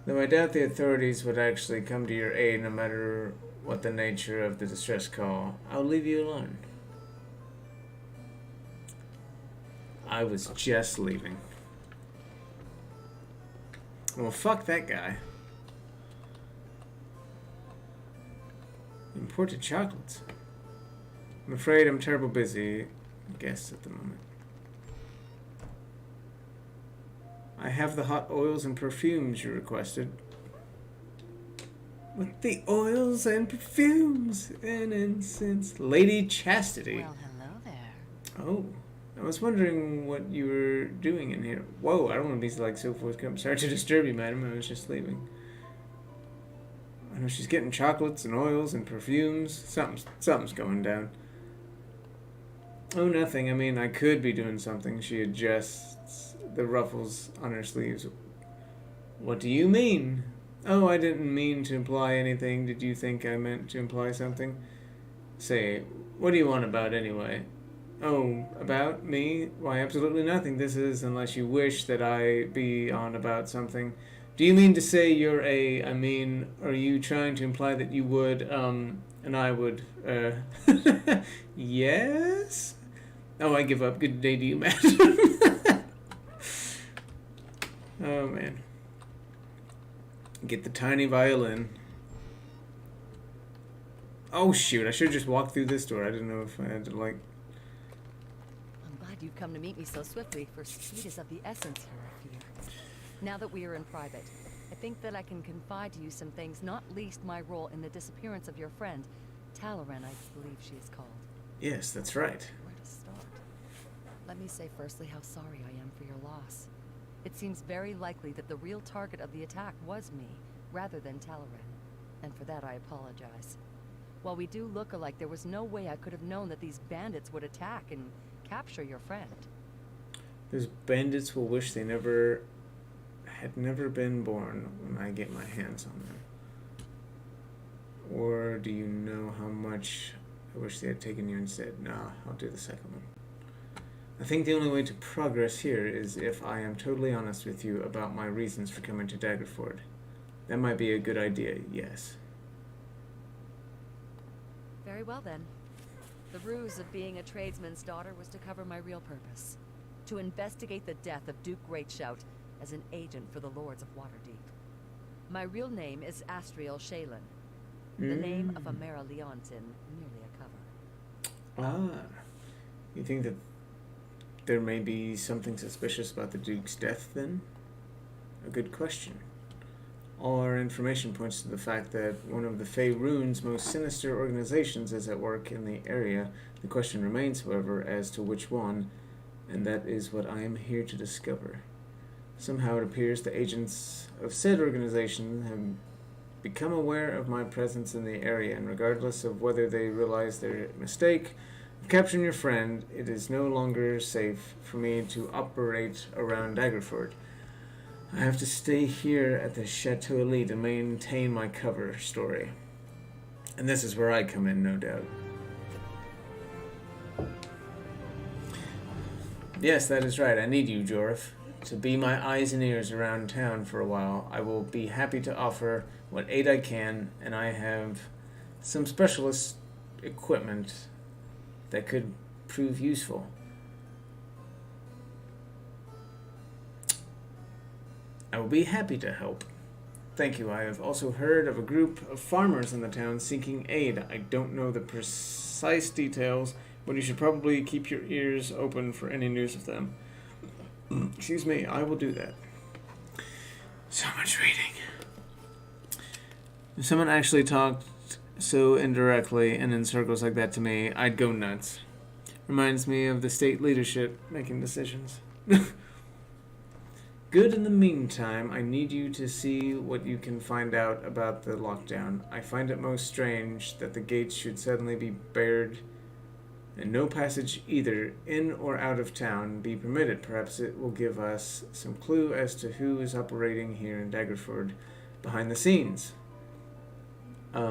Though I doubt the authorities would actually come to your aid no matter what the nature of the distress call, I'll leave you alone. I was just leaving. Well, fuck that guy. Imported chocolates. I'm afraid I'm terrible busy, I guess, at the moment. I have the hot oils and perfumes you requested. With the oils and perfumes and incense. Lady Chastity. Well, hello there. Oh, I was wondering what you were doing in here. Whoa, I don't want to be like so forthcoming. Sorry to disturb you, madam. I was just leaving. I know she's getting chocolates and oils and perfumes. Something's going down. Oh, nothing. I mean, I could be doing something. She adjusts the ruffles on her sleeves. What do you mean? Oh, I didn't mean to imply anything. Did you think I meant to imply something? Say, what do you want about anyway? Oh, about me? Why, absolutely nothing. This is, unless you wish that I be on about something. Do you mean to say you're I mean, are you trying to imply that you would, and I would, yes? Oh, I give up. Good day to you, madam. Oh, man. Get the tiny violin. Oh, shoot. I should have just walked through this door. I didn't know if I had to, like... I'm glad you've come to meet me so swiftly, for speed is of the essence here, I fear. Now that we are in private, I think that I can confide to you some things, not least my role in the disappearance of your friend, Talaran, I believe she is called. Yes, that's right. Where to start? Let me say firstly how sorry I am for your loss. It seems very likely that the real target of the attack was me, rather than Talaran, and for that I apologize. While we do look alike, there was no way I could have known that these bandits would attack and capture your friend. Those bandits will wish they had never been born when I get my hands on them. Or do you know how much I wish they had taken you instead? Nah, I'll do the second one. I think the only way to progress here is if I am totally honest with you about my reasons for coming to Daggerford. That might be a good idea, yes. Very well then. The ruse of being a tradesman's daughter was to cover my real purpose. To investigate the death of Duke Greatshout as an agent for the Lords of Waterdeep. My real name is Astriel Shaylin. The name of Amara Leontin, merely a cover. Ah. You think that there may be something suspicious about the Duke's death, then? A good question. All our information points to the fact that one of the Faerun's most sinister organizations is at work in the area. The question remains, however, as to which one, and that is what I am here to discover. Somehow it appears the agents of said organization have become aware of my presence in the area, and regardless of whether they realize their mistake of capturing your friend, it is no longer safe for me to operate around Daggerford. I have to stay here at the Chateau Elite to maintain my cover story. And this is where I come in, no doubt. Yes, that is right. I need you, Jorif, to be my eyes and ears around town for a while. I will be happy to offer what aid I can, and I have some specialist equipment that could prove useful. I will be happy to help. Thank you. I have also heard of a group of farmers in the town seeking aid. I don't know the precise details, but you should probably keep your ears open for any news of them. Excuse me, I will do that. So much reading. If someone actually talked so indirectly and in circles like that to me, I'd go nuts. Reminds me of the state leadership making decisions. Good. In the meantime, I need you to see what you can find out about the lockdown. I find it most strange that the gates should suddenly be barred and no passage either in or out of town be permitted. Perhaps it will give us some clue as to who is operating here in Daggerford behind the scenes. I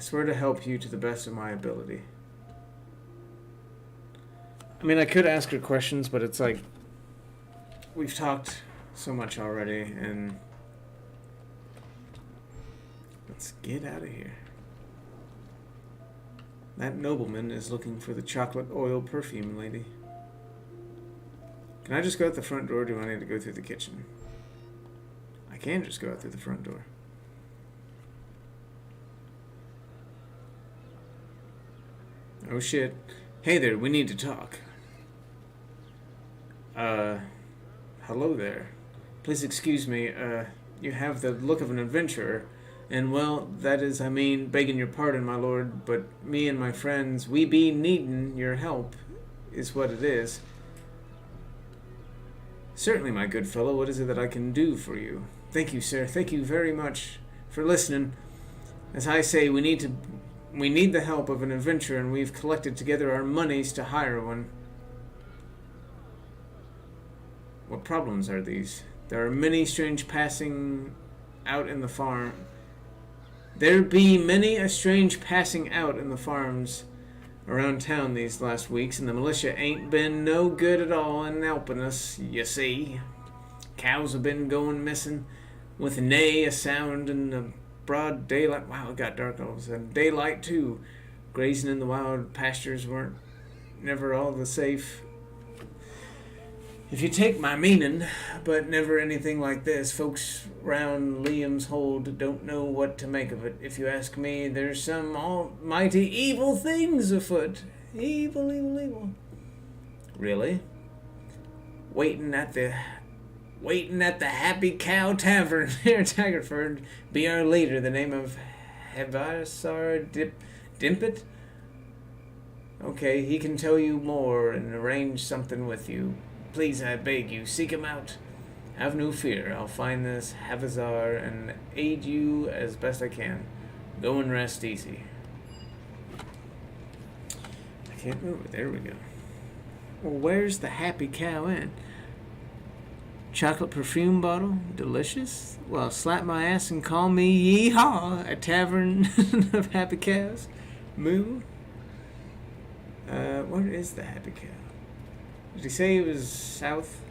swear to help you to the best of my ability. I mean, I could ask her questions, but it's like, we've talked so much already, and let's get out of here. That nobleman is looking for the chocolate oil perfume lady. Can I just go out the front door, or do I need to go through the kitchen? I can just go out through the front door. Oh shit. Hey there, we need to talk. Hello there. Please excuse me, you have the look of an adventurer. And well, that is, I mean, begging your pardon, my lord, but me and my friends, we be needin' your help, is what it is. Certainly, my good fellow, what is it that I can do for you? Thank you, sir. Thank you very much for listening. As I say, we need the help of an adventurer, and we've collected together our monies to hire one. What problems are these? There are many strange passing out in the farm. There be many a strange passing out in the farms around town these last weeks, and the militia ain't been no good at all in helping us, you see. Cows have been going missing, with nay a sound in the broad daylight. Wow, it got dark all of a sudden. Daylight, too. Grazing in the wild pastures weren't never all the safe. If you take my meaning, but never anything like this. Folks round Liam's Hold don't know what to make of it. If you ask me, there's some almighty evil things afoot. Evil, evil, evil. Really? Waiting at the Happy Cow Tavern near Daggerford be our leader, the name of Hevasar Dimpet. Okay, he can tell you more and arrange something with you. Please, I beg you, seek him out. Have no fear. I'll find this Havazar and aid you as best I can. Go and rest easy. I can't move it. There we go. Well, where's the Happy Cow Inn? Chocolate perfume bottle? Delicious? Well, slap my ass and call me Yeehaw, a tavern of happy cows. Moo? Where is the Happy Cow? Did he say it was south?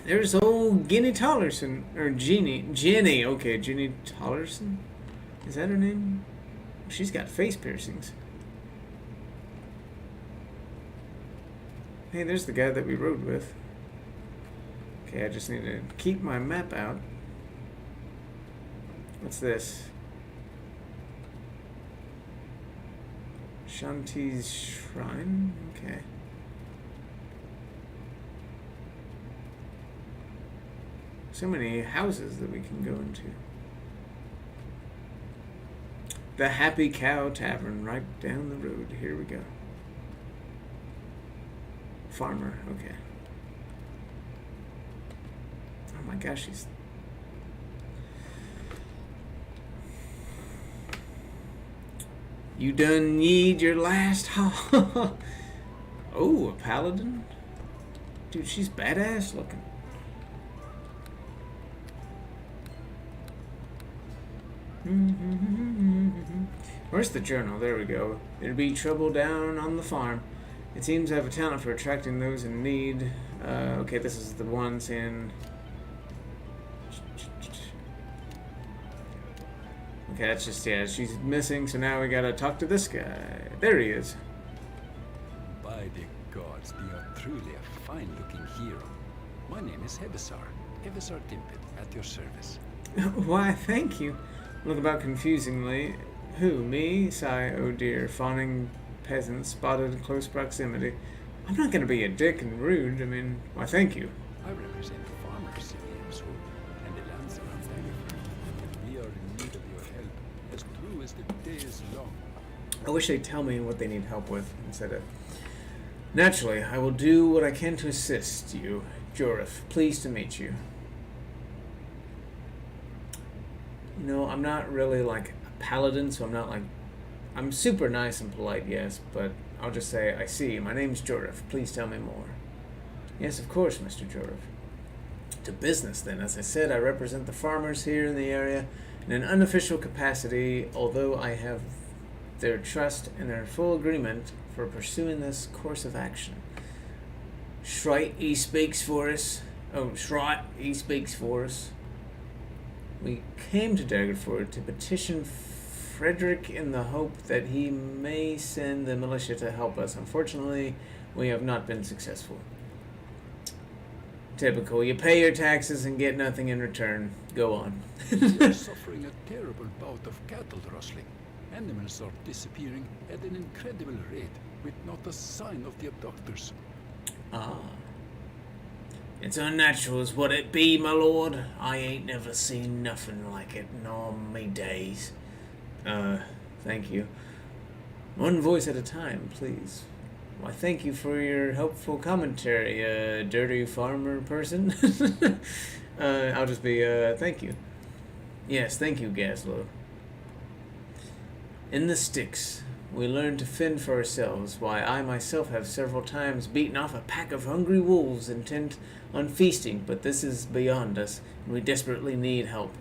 There's old Ginny Tollerson. Or Jenny. Okay, Jenny Tollerson? Is that her name? She's got face piercings. Hey, there's the guy that we rode with. Okay, I just need to keep my map out. What's this? Shanti's Shrine? Okay. So many houses that we can go into. The Happy Cow Tavern, right down the road. Here we go. Farmer, okay. Oh my gosh, he's... You done need your last haul. Oh, a paladin? Dude, she's badass looking. Where's the journal? There we go. There'd be trouble down on the farm. It seems I have a talent for attracting those in need. Okay, this is the one saying... Okay, that's just, yeah, she's missing, so now we gotta talk to this guy. There he is. By the gods, you are truly a fine-looking hero. My name is Hevasar Dimpet, at your service. Why, thank you. Look about confusingly. Who, me? Sigh, oh dear, fawning peasant spotted in close proximity. I'm not gonna be a dick and rude, I mean, why thank you. I represent the farmers in Liam's Hold and the lands around Daggerford. We are in need of your help, as true as the day is long. I wish they'd tell me what they need help with instead of... Naturally, I will do what I can to assist you. Jorif, pleased to meet you. You know, I'm not really like a paladin, so I'm not like... I'm super nice and polite, yes, but I'll just say, I see, my name's Jorif. Please tell me more. Yes, of course, Mr. Jorif. To business, then. As I said, I represent the farmers here in the area in an unofficial capacity, although I have their trust and their full agreement for pursuing this course of action. Shrite, he speaks for us. Oh, Shrite, he speaks for us. We came to Daggerford to petition Frederick in the hope that he may send the militia to help us. Unfortunately, we have not been successful. Typical. You pay your taxes and get nothing in return. Go on. We're suffering a terrible bout of cattle rustling. Animals are disappearing at an incredible rate, with not a sign of the abductors. Ah. It's unnatural is what it be, my lord. I ain't never seen nothing like it in all me days. Thank you. One voice at a time, please. Why, thank you for your helpful commentary, dirty farmer person. I'll just be, thank you. Yes, thank you, Gaslow. In the sticks, we learn to fend for ourselves, why I myself have several times beaten off a pack of hungry wolves intent on feasting, but this is beyond us, and we desperately need help.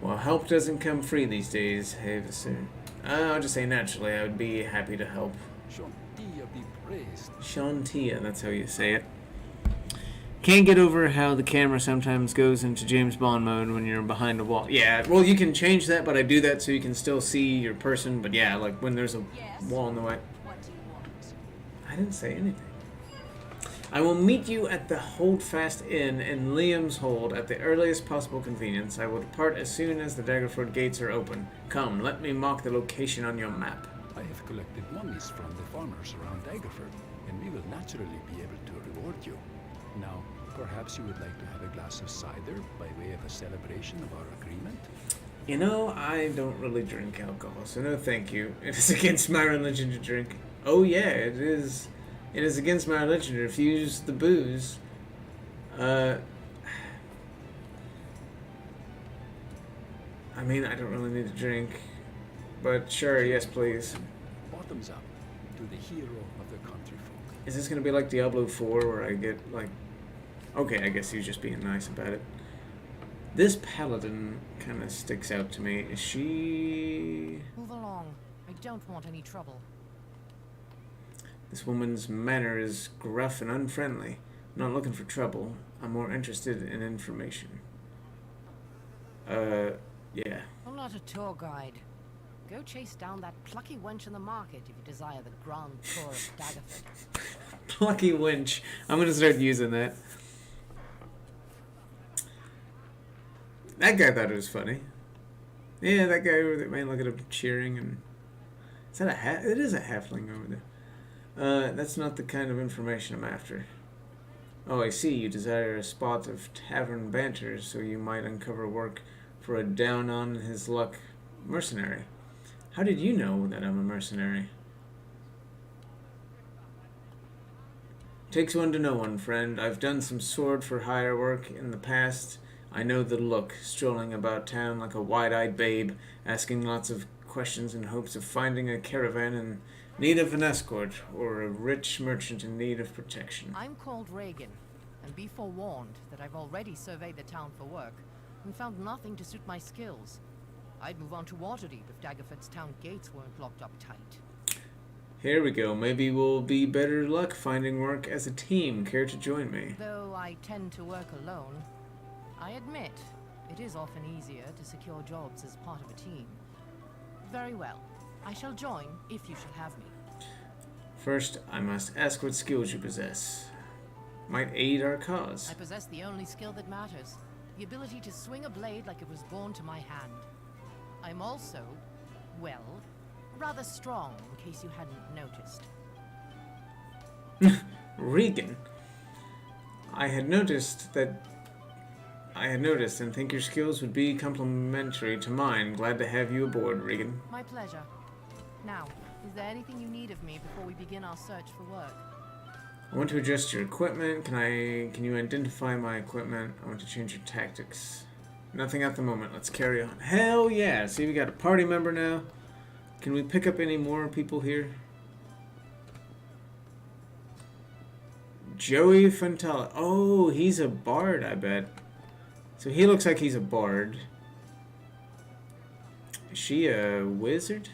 Well, help doesn't come free these days, Haveser. I'll just say naturally, I would be happy to help. Shantia be praised. Shantia, that's how you say it. Can't get over how the camera sometimes goes into James Bond mode when you're behind a wall. Yeah, well, you can change that, but I do that so you can still see your person. But yeah, like when there's a wall in the way. What do you want? I didn't say anything. I will meet you at the Holdfast Inn in Liam's Hold at the earliest possible convenience. I will depart as soon as the Daggerford gates are open. Come, let me mark the location on your map. I have collected monies from the farmers around Daggerford, and we will naturally be able to reward you. Now, perhaps you would like to have a glass of cider by way of a celebration of our agreement? You know, I don't really drink alcohol, so no thank you. It is against my religion to drink. Oh yeah, it is. It is against my religion to refuse the booze. I mean, I don't really need to drink. But sure, yes please. Bottoms up to the hero of the country folk. Is this gonna be like Diablo 4 where I get like... Okay, I guess he was just being nice about it. This paladin kind of sticks out to me. Is she... Move along. I don't want any trouble. This woman's manner is gruff and unfriendly. I'm not looking for trouble. I'm more interested in information. Yeah. I'm not a tour guide. Go chase down that plucky wench in the market if you desire the grand tour of Daggerford. Plucky wench. I'm gonna start using that. That guy thought it was funny. Yeah, that guy over there, man, look at him cheering and... Is that a half? It is a halfling over there. That's not the kind of information I'm after. Oh, I see. You desire a spot of tavern banter, so you might uncover work for a down-on-his-luck mercenary. How did you know that I'm a mercenary? Takes one to know one, friend. I've done some sword-for-hire work in the past. I know the look, strolling about town like a wide-eyed babe, asking lots of questions in hopes of finding a caravan in need of an escort, or a rich merchant in need of protection. I'm called Reagan, and be forewarned that I've already surveyed the town for work, and found nothing to suit my skills. I'd move on to Waterdeep if Daggerford's town gates weren't locked up tight. Here we go. Maybe we'll be better luck finding work as a team. Care to join me? Though I tend to work alone, I admit it is often easier to secure jobs as part of a team. Very well. I shall join if you shall have me. First, I must ask what skills you possess. Might aid our cause. I possess the only skill that matters. The ability to swing a blade like it was born to my hand. I'm also, well, rather strong, in case you hadn't noticed. Regan. I had noticed and think your skills would be complementary to mine. Glad to have you aboard, Regan. My pleasure. Now, is there anything you need of me before we begin our search for work? I want to adjust your equipment. Can you identify my equipment? I want to change your tactics. Nothing at the moment. Let's carry on. Hell yeah! See, we got a party member now. Can we pick up any more people here? Joey Fantala. Oh, he's a bard, I bet. So he looks like he's a bard. Is she a wizard?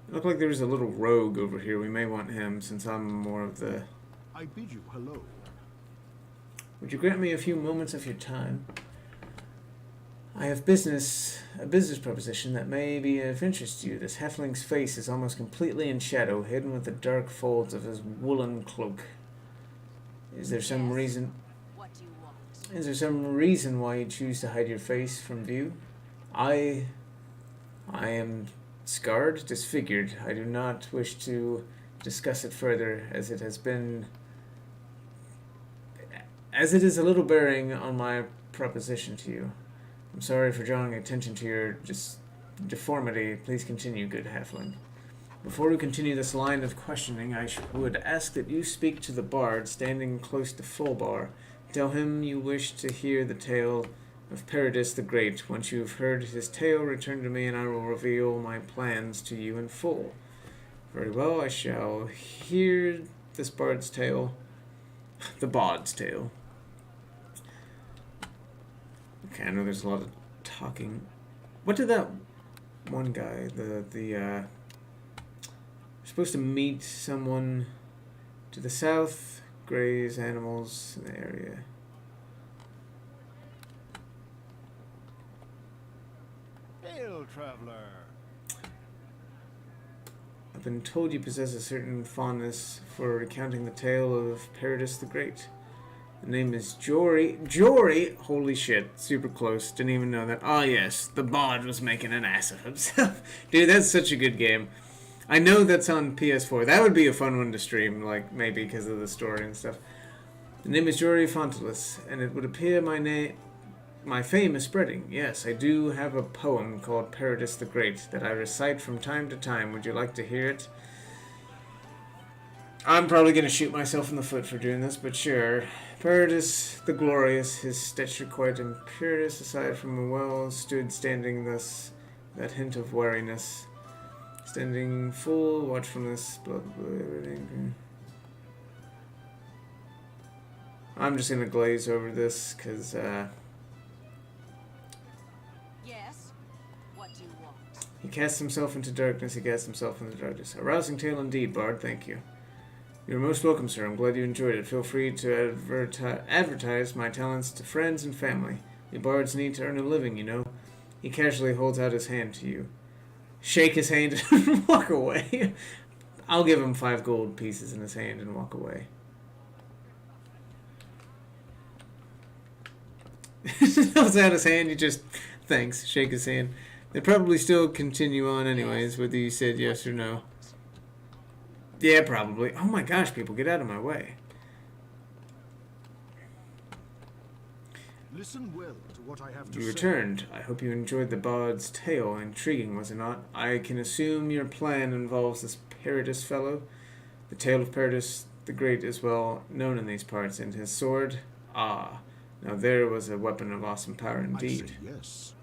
It looked like there was a little rogue over here. We may want him since I'm more of the... I bid you hello. Would you grant me a few moments of your time? I have a business proposition that may be of interest to you. This halfling's face is almost completely in shadow, hidden with the dark folds of his woolen cloak. Is there some reason? What do you want? Is there some reason why you choose to hide your face from view? I am scarred, disfigured. I do not wish to discuss it further, as it is a little bearing on my proposition to you. I'm sorry for drawing attention to your deformity. Please continue, good halfling. Before we continue this line of questioning, I would ask that you speak to the bard standing close to Fullbar. Tell him you wish to hear the tale of Paradis the Great. Once you have heard his tale, return to me and I will reveal my plans to you in full. Very well, I shall hear this bard's tale. The bard's tale. Okay, I know there's a lot of talking. What did that one guy, we're supposed to meet someone to the south, graze animals in the area. Hail, traveler. I've been told you possess a certain fondness for recounting the tale of Paradis the Great. The name is Jory. Jory! Holy shit, super close. Didn't even know that. Ah, yes, the bard was making an ass of himself. Dude, that's such a good game. I know that's on PS4. That would be a fun one to stream, like, maybe because of the story and stuff. The name is Jory Fontilus, and it would appear my fame is spreading. Yes, I do have a poem called Paradis the Great that I recite from time to time. Would you like to hear it? I'm probably going to shoot myself in the foot for doing this, but sure. Paradis the Glorious, his stature quite imperious, aside from a well, stood standing thus, that hint of wariness. Standing full watchfulness, blah, blah, blah, everything. I'm just going to glaze over this, because, Yes? What do you want? he casts himself into darkness, A rousing tale indeed, Bard, thank you. You're most welcome, sir. I'm glad you enjoyed it. Feel free to advertise my talents to friends and family. We bards need to earn a living, you know. He casually holds out his hand to you. Shake his hand and walk away. I'll give him 5 gold pieces in his hand and walk away. Holds out his hand, you just, thanks, shake his hand. They probably still continue on anyways, whether you said yes or no. Yeah, probably. Oh my gosh, people, get out of my way. Listen well to what I have to You say. returned. I hope you enjoyed the bard's tale. Intriguing, was it not? I can assume your plan involves this Paradis fellow. The tale of Paradis the Great is well known in these parts, and his sword? Ah, now there was a weapon of awesome power indeed. I'd say yes.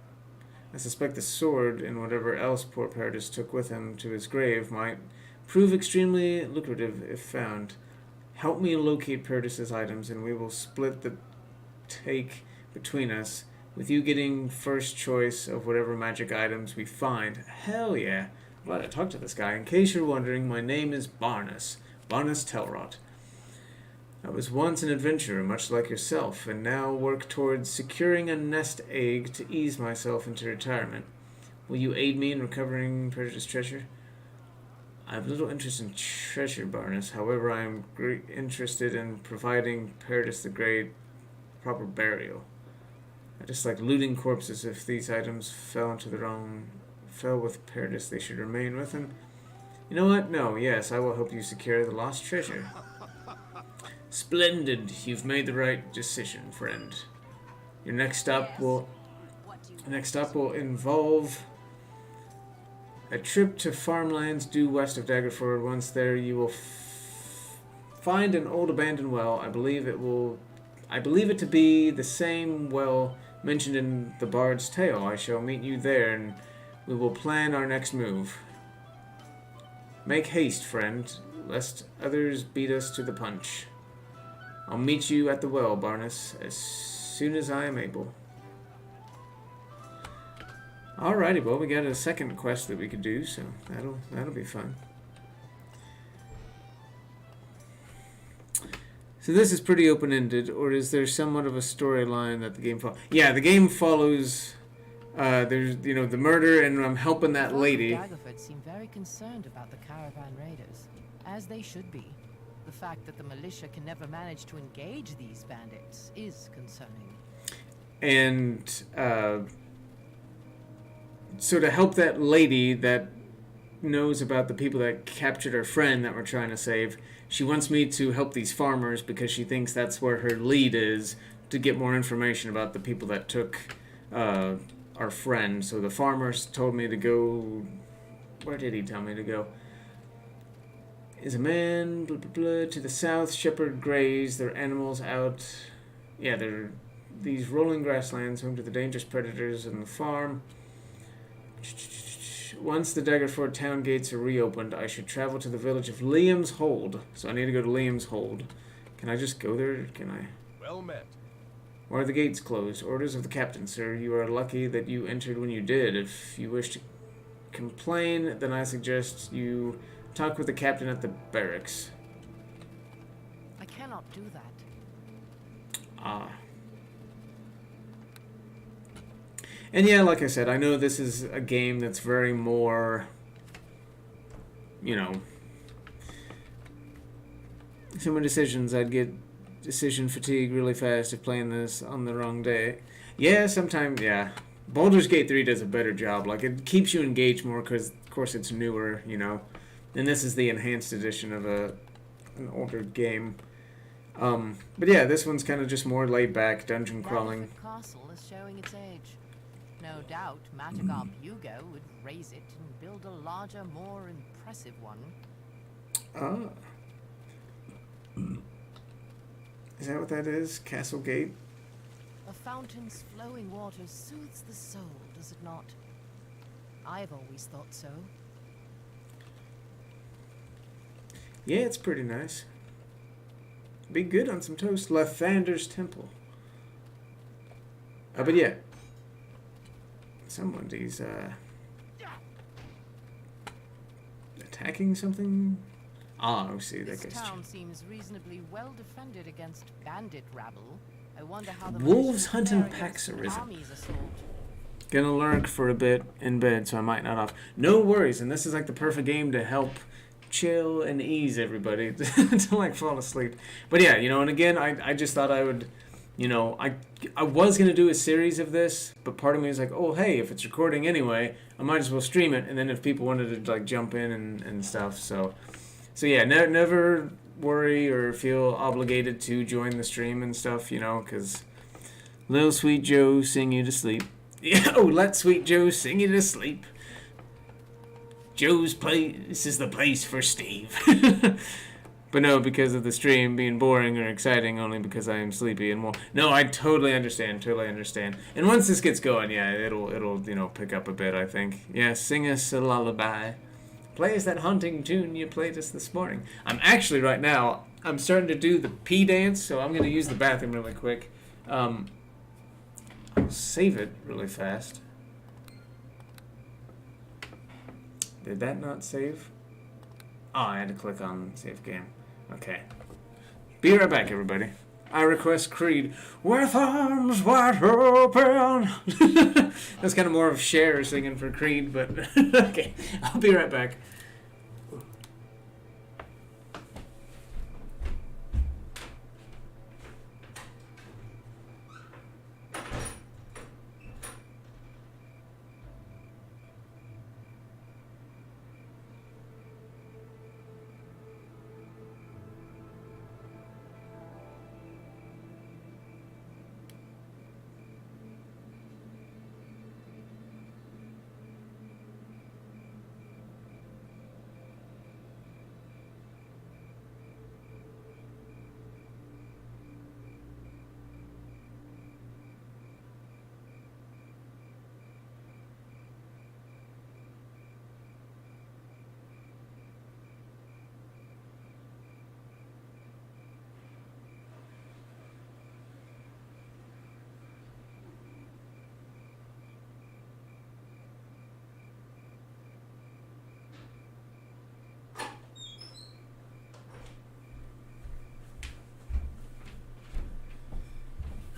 I suspect the sword and whatever else poor Paradis took with him to his grave might prove extremely lucrative if found. Help me locate Paradis's items, and we will split the take between us, with you getting first choice of whatever magic items we find. Hell yeah. Glad I talked to this guy. In case you're wondering, my name is Barnus Telrot. I was once an adventurer, much like yourself, and now work towards securing a nest egg to ease myself into retirement. Will you aid me in recovering Paradis' treasure? I have little interest in treasure, Barnus. However, I am interested in providing Paradis the Great proper burial. I dislike looting corpses. If these items fell with Paradis, they should remain with him. You know what? No, yes, I will help you secure the lost treasure. Splendid. You've made the right decision, friend. Your next stop will involve a trip to farmlands due west of Daggerford. Once there, you will find an old abandoned well. I believe it to be the same well mentioned in the Bard's Tale. I shall meet you there, and we will plan our next move. Make haste, friend, lest others beat us to the punch. I'll meet you at the well, Barnus, as soon as I am able. Alrighty, well, we got a second quest that we could do, so that'll be fun. So this is pretty open-ended, or is there somewhat of a storyline that the game follows? Yeah, the game follows there's, you know, the murder, and I'm helping that The folk of lady. Daggerford seem very concerned about the caravan raiders, as they should be. The fact that the militia can never manage to engage these bandits is concerning. And so to help that lady that knows about the people that captured her friend that we're trying to save, she wants me to help these farmers because she thinks that's where her lead is, to get more information about the people that took our friend. So the farmers told me to go... Where did he tell me to go? Is a man, blah, blah, blah, to the south, shepherd graze their animals out. Yeah, they're these rolling grasslands home to the dangerous predators on the farm. Once the Daggerford town gates are reopened, I should travel to the village of Liam's Hold. So I need to go to Liam's Hold. Can I just go there? Can I? Well met. Why are the gates closed? Orders of the captain, sir. You are lucky that you entered when you did. If you wish to complain, then I suggest you talk with the captain at the barracks. I cannot do that. Ah. And yeah, like I said, I know this is a game that's very more, you know, some of the decisions, I'd get decision fatigue really fast if playing this on the wrong day. Yeah, sometimes, yeah. Baldur's Gate 3 does a better job. Like, it keeps you engaged more because, of course, it's newer, you know. And this is the enhanced edition of an older game. But yeah, this one's kind of just more laid back, dungeon crawling. Daggerford Castle is showing its age. No doubt Matagar Bugo would raise it and build a larger, more impressive one. Ah. Is that what that is? Castle Gate? A fountain's flowing water soothes the soul, does it not? I've always thought so. Yeah, it's pretty nice. Be good on some toast. Lathander's Temple. But yeah. Somebody's attacking something? Ah, I see. That This guy's... town seems reasonably well defended against bandit rabble. I wonder how the Wolves militia hunting fare packs against arisen. armies assault. Gonna lurk for a bit in bed, so I might not off. No worries, and this is like the perfect game to help chill and ease everybody to like fall asleep. But yeah, you know, and again, I just thought I would, you know, I was gonna do a series of this, but part of me was like, oh hey, if it's recording anyway, I might as well stream it, and then if people wanted to like jump in and stuff, so yeah, never worry or feel obligated to join the stream and stuff, you know, because little sweet Joe sing you to sleep. Yeah, oh, let sweet Joe sing you to sleep. Joe's place is the place for Steve. But no, because of the stream being boring or exciting, only because I am sleepy and more. No, I totally understand. And once this gets going, yeah, it'll you know, pick up a bit, I think. Yeah, sing us a lullaby. Play us that haunting tune you played us this morning. I'm actually right now, I'm starting to do the pee dance, so I'm going to use the bathroom really quick. I'll save it really fast. Did that not save? Oh, I had to click on save game. Okay. Be right back, everybody. I request Creed with arms wide open. That's kind of more of Cher singing for Creed, but okay. I'll be right back.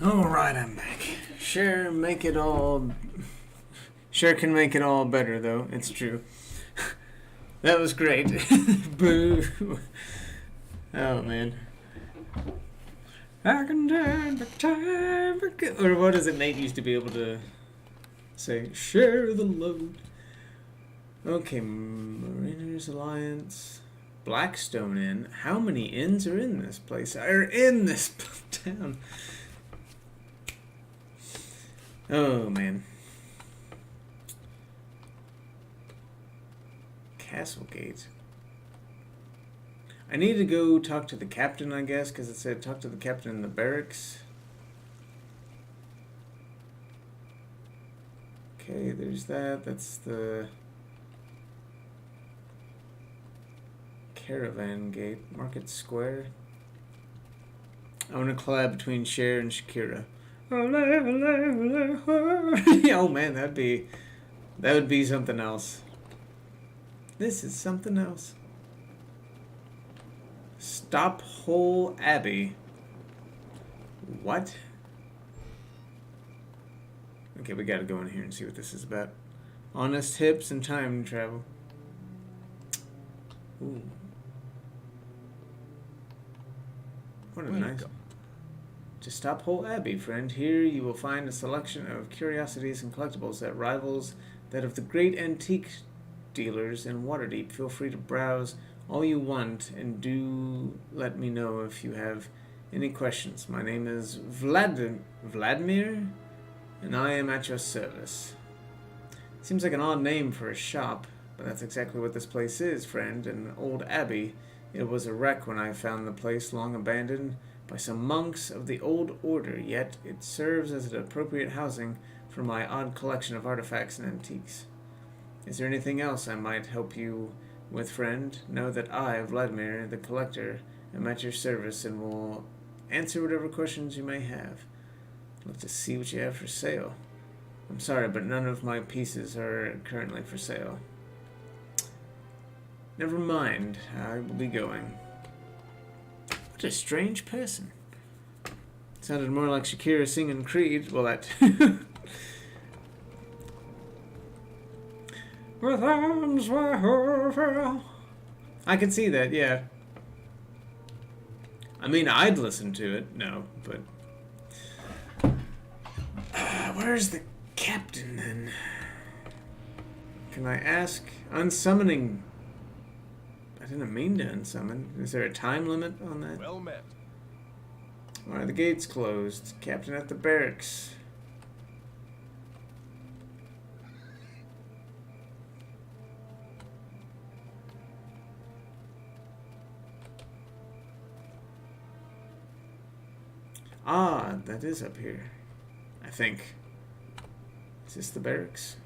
Alright, I'm back. Share, make it all Sure can make it all better, though. It's true. That was great. Boo. Oh, man. I can turn back time. Or what is it Nate used to be able to say? Share the load. Okay, Mariners Alliance. Blackstone Inn. How many inns are in this place? Are in this town? Oh, man. Castlegate. I need to go talk to the captain, I guess, because it said talk to the captain in the barracks. Okay, there's that. That's the caravan gate. Market Square. I want to collab between Cher and Shakira. Oh man, that would be something else. This is something else. Stop Hole Abbey. What? Okay, we gotta go in here and see what this is about. Honest hips and time travel. Ooh. What a nice... To Stop Hole Abbey, friend. Here you will find a selection of curiosities and collectibles that rivals that of the great antique dealers in Waterdeep. Feel free to browse all you want, and do let me know if you have any questions. My name is Vladimir, and I am at your service. Seems like an odd name for a shop, but that's exactly what this place is, friend. An old abbey. It was a wreck when I found the place, long abandoned by some monks of the old order, yet it serves as an appropriate housing for my odd collection of artifacts and antiques. Is there anything else I might help you with, friend? Know that I, Vladimir, the collector, am at your service and will answer whatever questions you may have. I'd love to see what you have for sale. I'm sorry, but none of my pieces are currently for sale. Never mind, I will be going. What a strange person. Sounded more like Shakira singing Creed. Well, that... With arms wide open. I can see that, yeah. I mean, I'd listen to it. No, but... where's the captain, then? Can I ask? Unsummoning... I didn't mean to unsummon. Is there a time limit on that? Well met. Why are the gates closed? Captain at the barracks. Ah, that is up here. I think. Is this the barracks?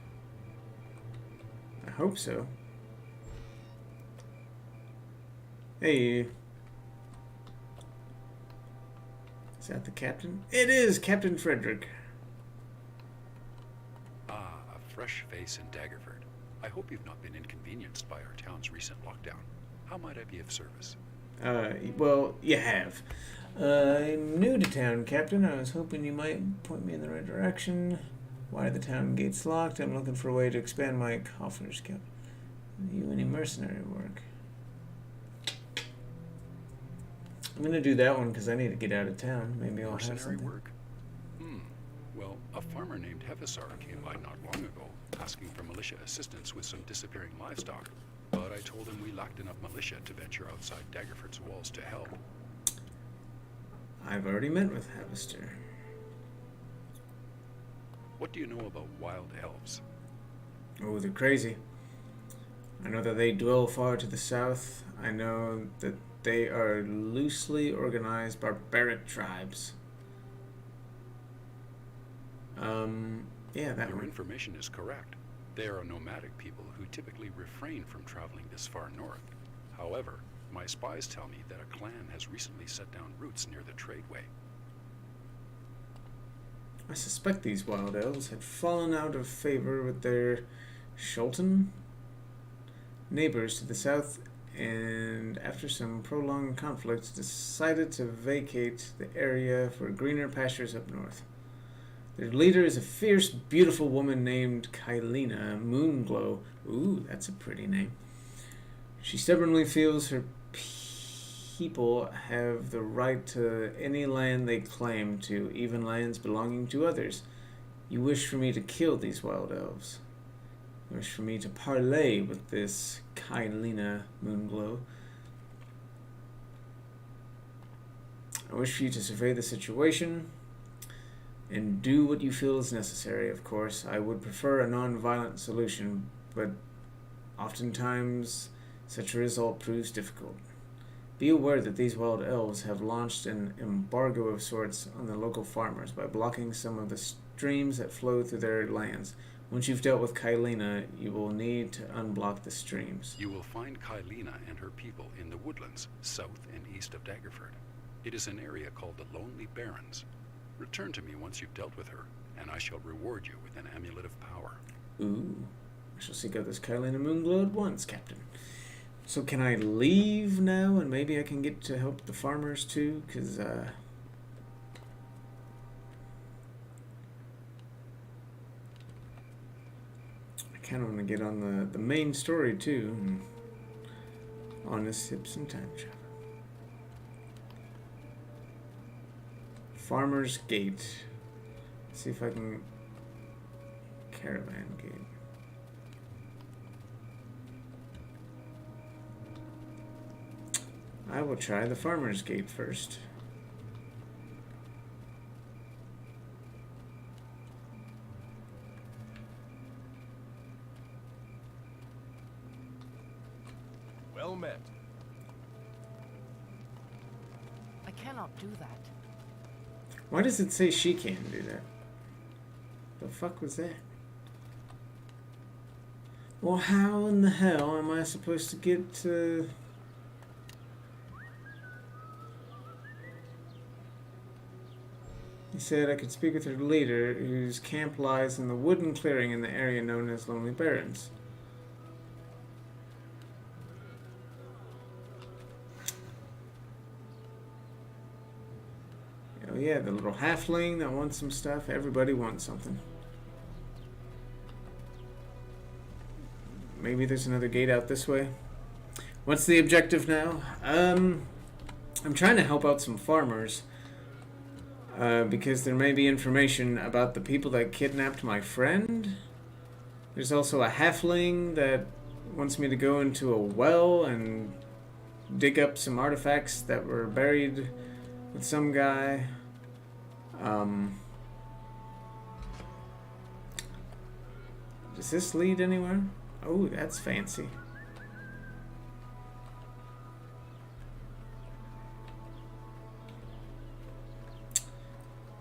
I hope so. Hey. Is that the captain? It is Captain Frederick. Ah, a fresh face in Daggerford. I hope you've not been inconvenienced by our town's recent lockdown. How might I be of service? Well, you have. I'm new to town, Captain. I was hoping you might point me in the right direction. Why are the town gates locked? I'm looking for a way to expand my coffers, Captain. You any mercenary work? I'm gonna do that one because I need to get out of town. Maybe I'll have Mercenary something. work? Well, a farmer named Hefesar came by not long ago, asking for militia assistance with some disappearing livestock. But I told him we lacked enough militia to venture outside Daggerford's walls to help. I've already met with Havester. What do you know about wild elves? Oh, they're crazy. I know that they dwell far to the south. I know that they are loosely organized barbaric tribes. Yeah, that Your one. information is correct. They are a nomadic people who typically refrain from traveling this far north. However, my spies tell me that a clan has recently set down roots near the tradeway. I suspect these wild elves had fallen out of favor with their Shulton neighbors to the south, and after some prolonged conflict decided to vacate the area for greener pastures up north. Their leader is a fierce, beautiful woman named Kylena Moonglow. Ooh, that's a pretty name. She stubbornly feels her people have the right to any land they claim to, even lands belonging to others. You wish for me to kill these wild elves. You wish for me to parley with this Kylena Moonglow. I wish for you to survey the situation and do what you feel is necessary. Of course, I would prefer a non-violent solution, but oftentimes such a result proves difficult. Be aware that these wild elves have launched an embargo of sorts on the local farmers by blocking some of the streams that flow through their lands. Once you've dealt with Kylena, you will need to unblock the streams. You will find Kylena and her people in the woodlands, south and east of Daggerford. It is an area called the Lonely Barrens. Return to me once you've dealt with her, and I shall reward you with an amulet of power. Ooh. I shall seek out this Kylena Moonglow at once, Captain. So can I leave now, and maybe I can get to help the farmers too? Because, I kind of want to get on the main story too. And honest hips and time travel. Farmer's Gate. Let's see if I can... Caravan Gate. I will try the Farmer's Gate first. Well met. I cannot do that. Why does it say she can't do that? The fuck was that? Well, how in the hell am I supposed to get to... He said I could speak with her leader, whose camp lies in the wooden clearing in the area known as Lonely Barrens. Oh yeah, the little halfling that wants some stuff. Everybody wants something. Maybe there's another gate out this way. What's the objective now? I'm trying to help out some farmers. Because there may be information about the people that kidnapped my friend. There's also a halfling that wants me to go into a well and dig up some artifacts that were buried with some guy. Does this lead anywhere? Oh, that's fancy.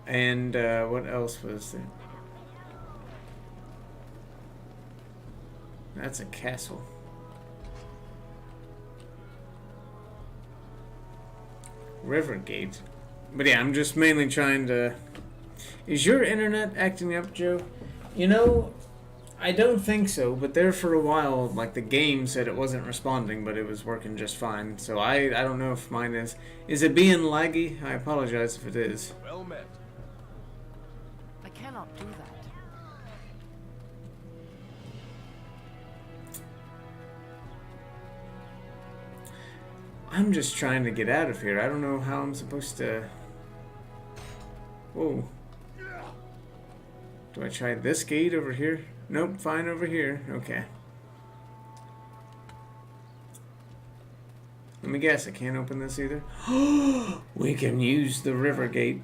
And what else was there? That's a castle. Rivergate. But yeah, I'm just mainly trying to... Is your internet acting up, Joe? You know, I don't think so, but there for a while, like, the game said it wasn't responding, but it was working just fine. So I don't know if mine is. Is it being laggy? I apologize if it is. Well met. I cannot do that. I'm just trying to get out of here. I don't know how I'm supposed to... Whoa. Do I try this gate over here? Nope, fine over here. Okay. Let me guess, I can't open this either. We can use the river gate.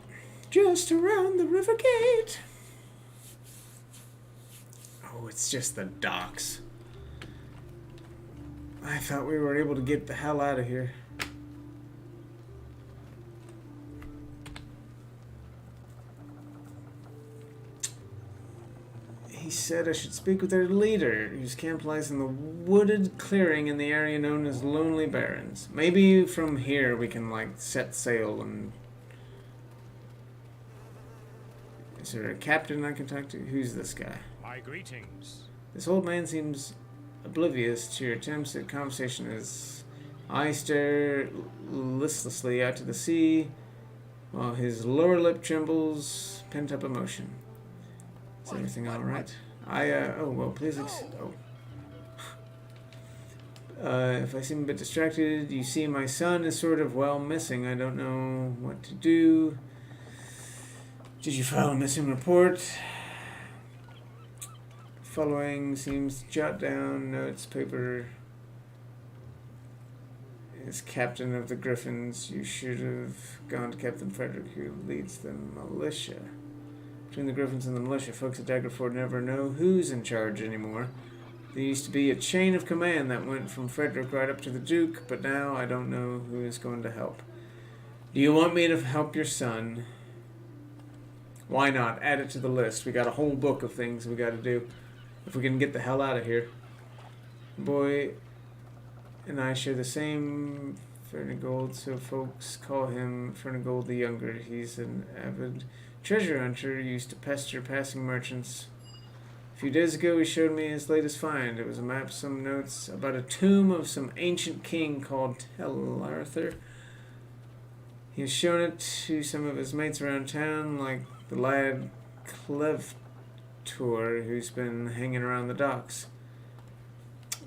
Just around the river gate. Oh, it's just the docks. I thought we were able to get the hell out of here. He said I should speak with their leader, whose camp lies in the wooded clearing in the area known as Lonely Barrens. Maybe from here we can, like, set sail and... Is there a captain I can talk to? Who's this guy? My greetings. This old man seems oblivious to your attempts at conversation as I stare listlessly out to the sea while his lower lip trembles, pent up emotion. Is everything all right? Oh, well, please, if I seem a bit distracted, you see my son is sort of, well, missing. I don't know what to do. Did you file a missing report? Following seems to jot down notes, paper is captain of the Griffins. You should have gone to Captain Frederick, who leads the militia. Between the Griffins and the militia, folks at Daggerford never know who's in charge anymore. There used to be a chain of command that went from Frederick right up to the Duke, but now I don't know who is going to help. Do you want me to help your son? Why not? Add it to the list. We got a whole book of things we got to do. If we can get the hell out of here. Boy and I share the same Fernigold, so folks call him Fernigold the Younger. He's an avid treasure hunter, used to pester passing merchants. A few days ago he showed me his latest find. It was a map, some notes about a tomb of some ancient king called Telarthur. He has shown it to some of his mates around town, like the lad Clevtor, who's been hanging around the docks.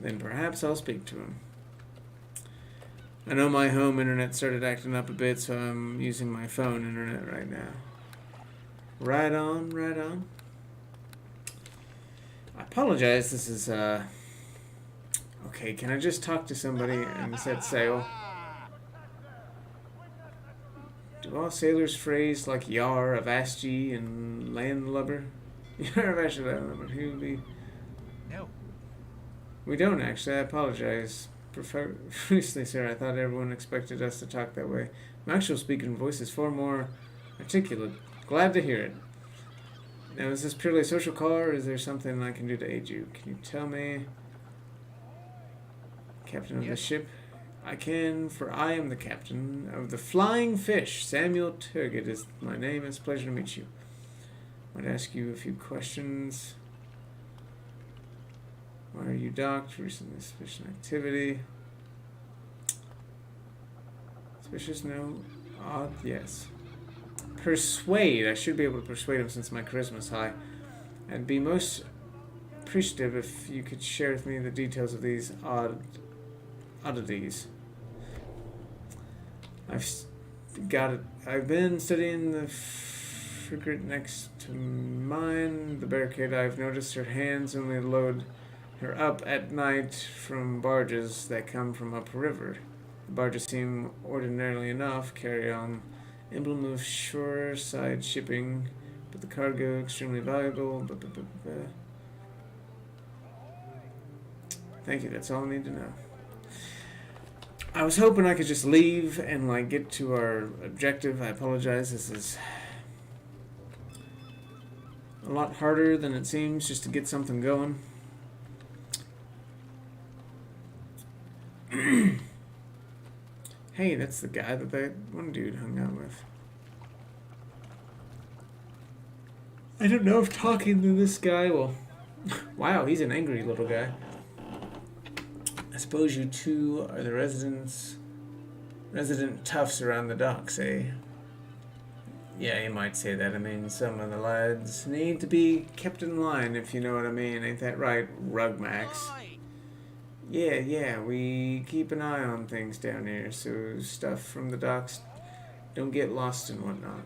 Then perhaps I'll speak to him. I know my home internet started acting up a bit, so I'm using my phone internet right now. Right on, right on. I apologize, this is, okay, can I just talk to somebody and set sail? Do all sailors phrase like Yar, Avast-ye, and Landlubber? Yar, Avast-ye, Landlubber, who would be... No. We don't, actually, I apologize. Profusely, sir, I thought everyone expected us to talk that way. My actual speaking voice is far more articulate. Glad to hear it. Now, is this purely a social call, or is there something I can do to aid you? Can you tell me? Captain of the ship? I can, for I am the captain of the Flying Fish. Samuel Turgid is my name. It's a pleasure to meet you. I might ask you a few questions. Why are you docked? Recently suspicious activity. Suspicious? No. Odd? Yes. Persuade. I should be able to persuade him since my charisma's high. I'd be most appreciative if you could share with me the details of these oddities. I've been studying the frigate next to mine. The barricade. I've noticed her hands only load her up at night from barges that come from upriver. The barges seem ordinarily enough, carry on emblem of shoreside shipping, but the cargo extremely valuable. Thank you, that's all I need to know. I was hoping I could just leave and like get to our objective. I apologize, this is a lot harder than it seems just to get something going. Hey, that's the guy that one dude hung out with. I don't know if talking to this guy will... Wow, he's an angry little guy. I suppose you two are the resident toughs around the docks, eh? Yeah, you might say that. I mean, some of the lads need to be kept in line, if you know what I mean. Ain't that right, Rugmax? Yeah, we keep an eye on things down here, so stuff from the docks don't get lost and whatnot.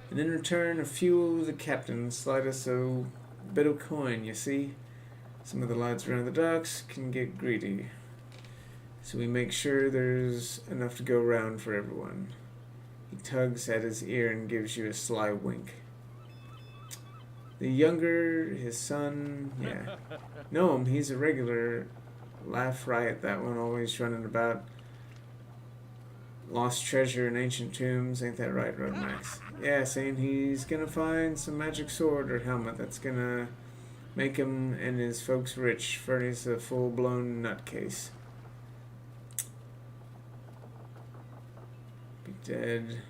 And in return, a few of the captains slide us a bit of coin, you see? Some of the lads around the docks can get greedy. So we make sure there's enough to go around for everyone. He tugs at his ear and gives you a sly wink. The younger, his son, yeah. Know him, he's a regular... Laugh riot, that one, always running about. Lost treasure in ancient tombs, ain't that right, Rugmax? Yeah, saying he's gonna find some magic sword or helmet that's gonna make him and his folks rich. Fernie's a full-blown nutcase. Be dead.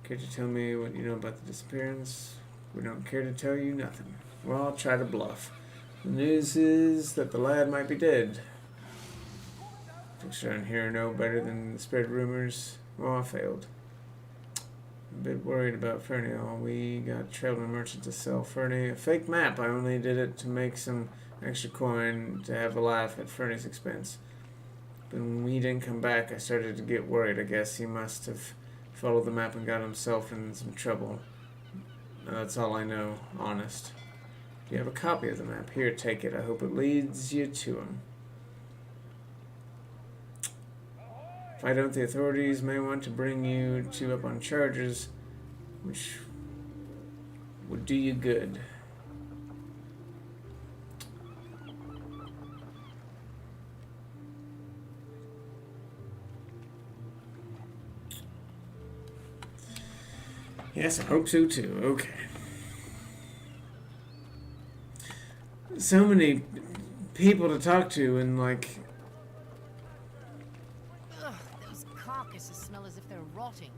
Care to tell me what you know about the disappearance? We don't care to tell you nothing. Well, I'll try to bluff. The news is that the lad might be dead. Folks around here know better than spread rumors. Well, I failed. a bit worried about Fernie. Oh, we got trailed by merchant to sell Fernie a fake map. I only did it to make some extra coin to have a laugh at Fernie's expense. But when he didn't come back, I started to get worried. I guess he must have followed the map and got himself in some trouble. That's all I know, honest. Do you have a copy of the map? Here, take it. I hope it leads you to him. If I don't, the authorities may want to bring you two up on charges, which would do you good. Yes, I hope so too. Okay. So many people to talk to, and like... Ugh, those carcasses smell as if they're rotting.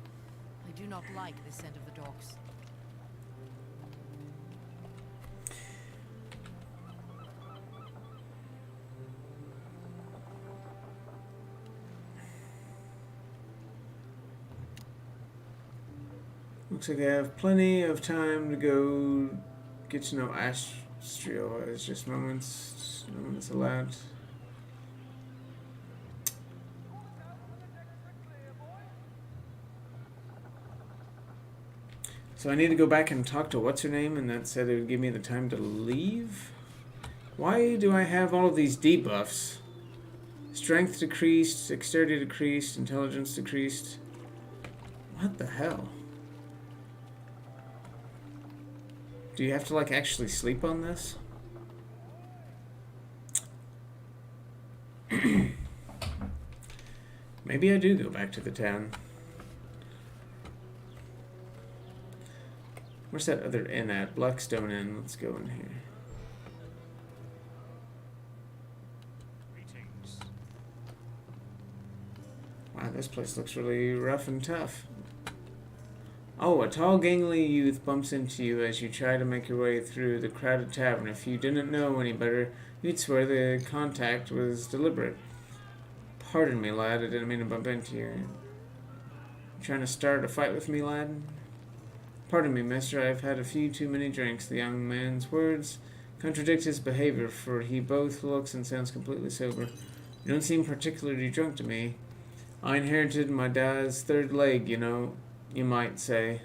I do not like the scent of the dogs. Looks like I have plenty of time to go get to know Astrio. It's just moments allowed. So I need to go back and talk to what's her name, and that said it would give me the time to leave. Why do I have all of these debuffs? Strength decreased, dexterity decreased, intelligence decreased. What the hell? Do you have to, like, actually sleep on this? Maybe I do go back to the town. Where's that other inn at? Blackstone Inn. Let's go in here. Greetings. Wow, this place looks really rough and tough. Oh, a tall, gangly youth bumps into you as you try to make your way through the crowded tavern. If you didn't know any better, you'd swear the contact was deliberate. Pardon me, lad. I didn't mean to bump into you. Trying to start a fight with me, lad? Pardon me, mister. I've had a few too many drinks. The young man's words contradict his behavior, for he both looks and sounds completely sober. You don't seem particularly drunk to me. I inherited my dad's third leg, you know. You might say.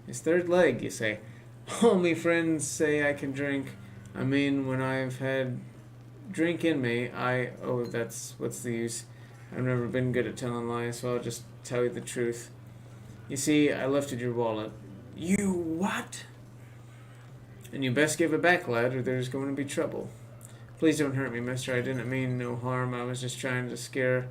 His third leg, you say. All me friends say I can drink. I mean, when I've had drink in me, oh, what's the use? I've never been good at telling lies, so I'll just tell you the truth. You see, I lifted your wallet. You what? And you best give it back, lad, or there's going to be trouble. Please don't hurt me, mister. I didn't mean no harm. I was just trying to scare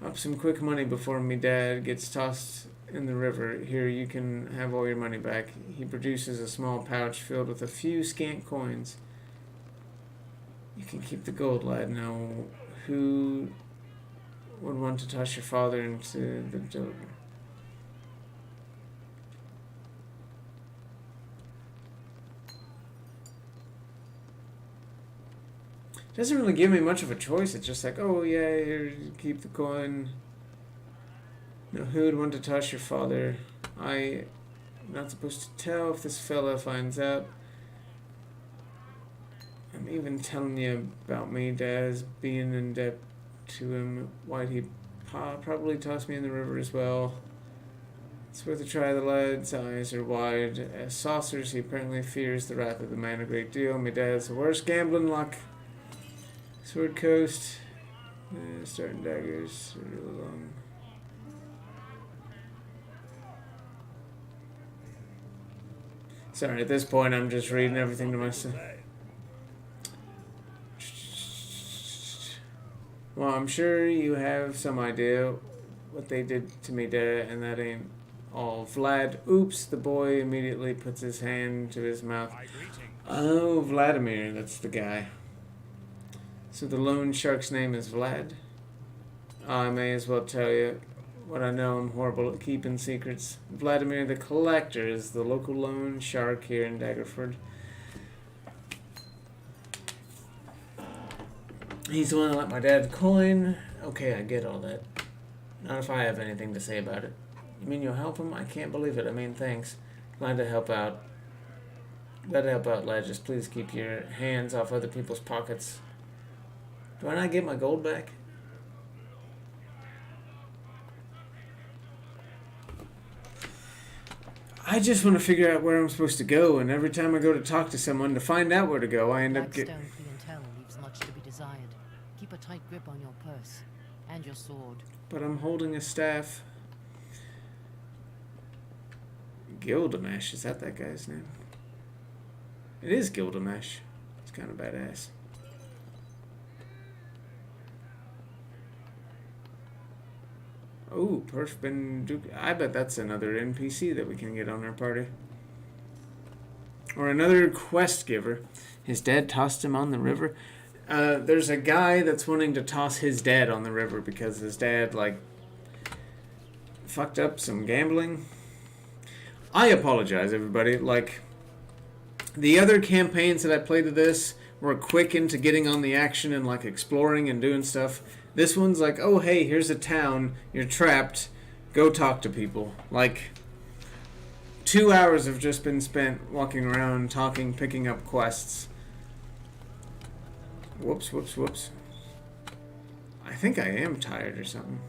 up some quick money before me dad gets tossed in the river. Here, you can have all your money back. He produces a small pouch filled with a few scant coins. You can keep the gold, lad. Now, who would want to toss your father into the dover? Doesn't really give me much of a choice. It's just like, oh yeah, here, keep the coin. No, who would want to toss your father? I'm not supposed to tell if this fella finds out. I'm even telling you about me, Daz, being in debt to him. Why'd he probably toss me in the river as well? It's worth a try. The lad's eyes are wide as saucers. He apparently fears the wrath of the man a great deal. Me dad's the worst gambling luck. Sword Coast. Starting daggers are really long. Sorry, at this point I'm just reading everything to myself. Well, I'm sure you have some idea what they did to me, Dad, and that ain't all. Vlad, oops, the boy immediately puts his hand to his mouth. Oh, Vladimir, that's the guy. So the loan shark's name is Vlad? I may as well tell you what I know. I'm horrible at keeping secrets. Vladimir the Collector is the local loan shark here in Daggerford. He's the one that let my dad coin. Okay, I get all that. Not if I have anything to say about it. You mean you'll help him? I can't believe it. I mean, thanks. Glad to help out. Glad to help out, lad. Just please keep your hands off other people's pockets. Do I not get my gold back? I just want to figure out where I'm supposed to go, and every time I go to talk to someone to find out where to go, I end up getting... Blackstone clientele leaves much to be desired. Keep a tight grip on your purse and your sword. But I'm holding a staff. Gilgamesh, is that guy's name? It is Gilgamesh. It's kind of badass. Oh, Perf I bet that's another NPC that we can get on our party. Or another quest giver. His dad tossed him on the river. There's a guy that's wanting to toss his dad on the river because his dad, like, fucked up some gambling. I apologize, everybody. Like, the other campaigns that I played of this were quick into getting on the action and, like, exploring and doing stuff. This one's like, oh, hey, here's a town. You're trapped. Go talk to people. Like, 2 hours have just been spent walking around, talking, picking up quests. Whoops, whoops, whoops. I think I am tired or something.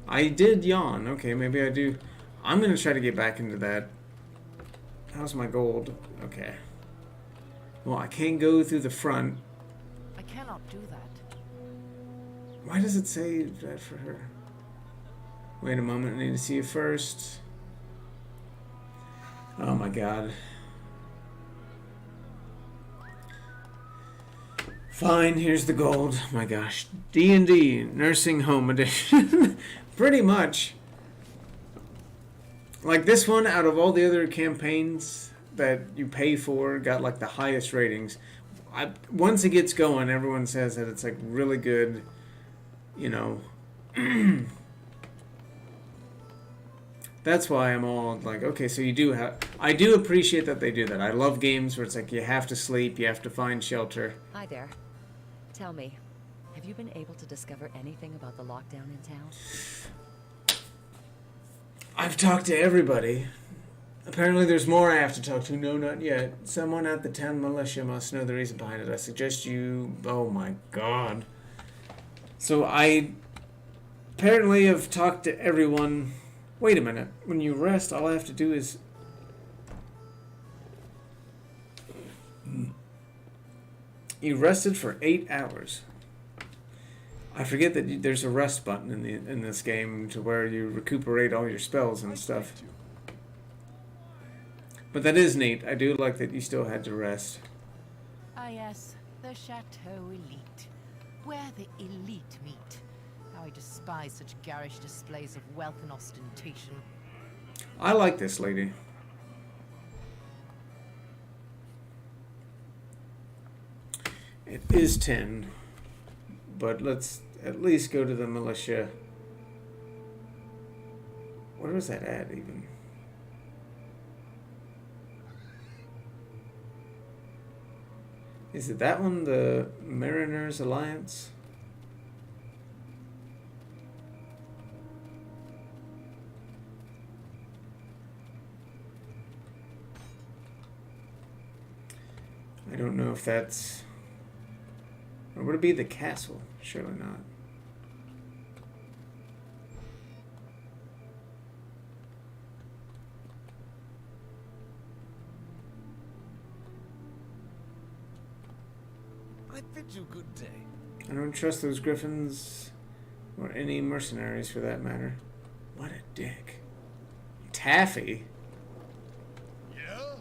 I did yawn. Okay, maybe I do. I'm going to try to get back into that. How's my gold? Okay. Well, I can't go through the front. I cannot do that. Why does it say that for her? Wait a moment, I need to see it first. Oh my god. Fine, here's the gold. Oh my gosh. D&D, Nursing Home Edition. Pretty much. Like, this one, out of all the other campaigns that you pay for, got like the highest ratings. Once it gets going, everyone says that it's like really good. You know, that's why I'm all like, okay, so you do have... I do appreciate that they do that. I love games where it's like you have to sleep, you have to find shelter. Hi there. Tell me, have you been able to discover anything about the lockdown in town? I've talked to everybody. Apparently there's more I have to talk to. No, not yet. Someone at the town militia must know the reason behind it. I suggest you... Oh my god. So I apparently have talked to everyone. Wait a minute. When you rest, all I have to do is... You rested for 8 hours. I forget that there's a rest button in this game to where you recuperate all your spells and stuff. But that is neat. I do like that you still had to rest. Ah yes, the Chateau Elite. Where the elite meet. How I despise such garish displays of wealth and ostentation. I like this lady. It is 10. But let's at least go to the militia. Where is that at even? Is it that one, the Mariners Alliance? I don't know if that's... Or would it be the castle? Surely not. I bid you good day. I don't trust those griffins, or any mercenaries for that matter. What a dick. Taffy? Yeah?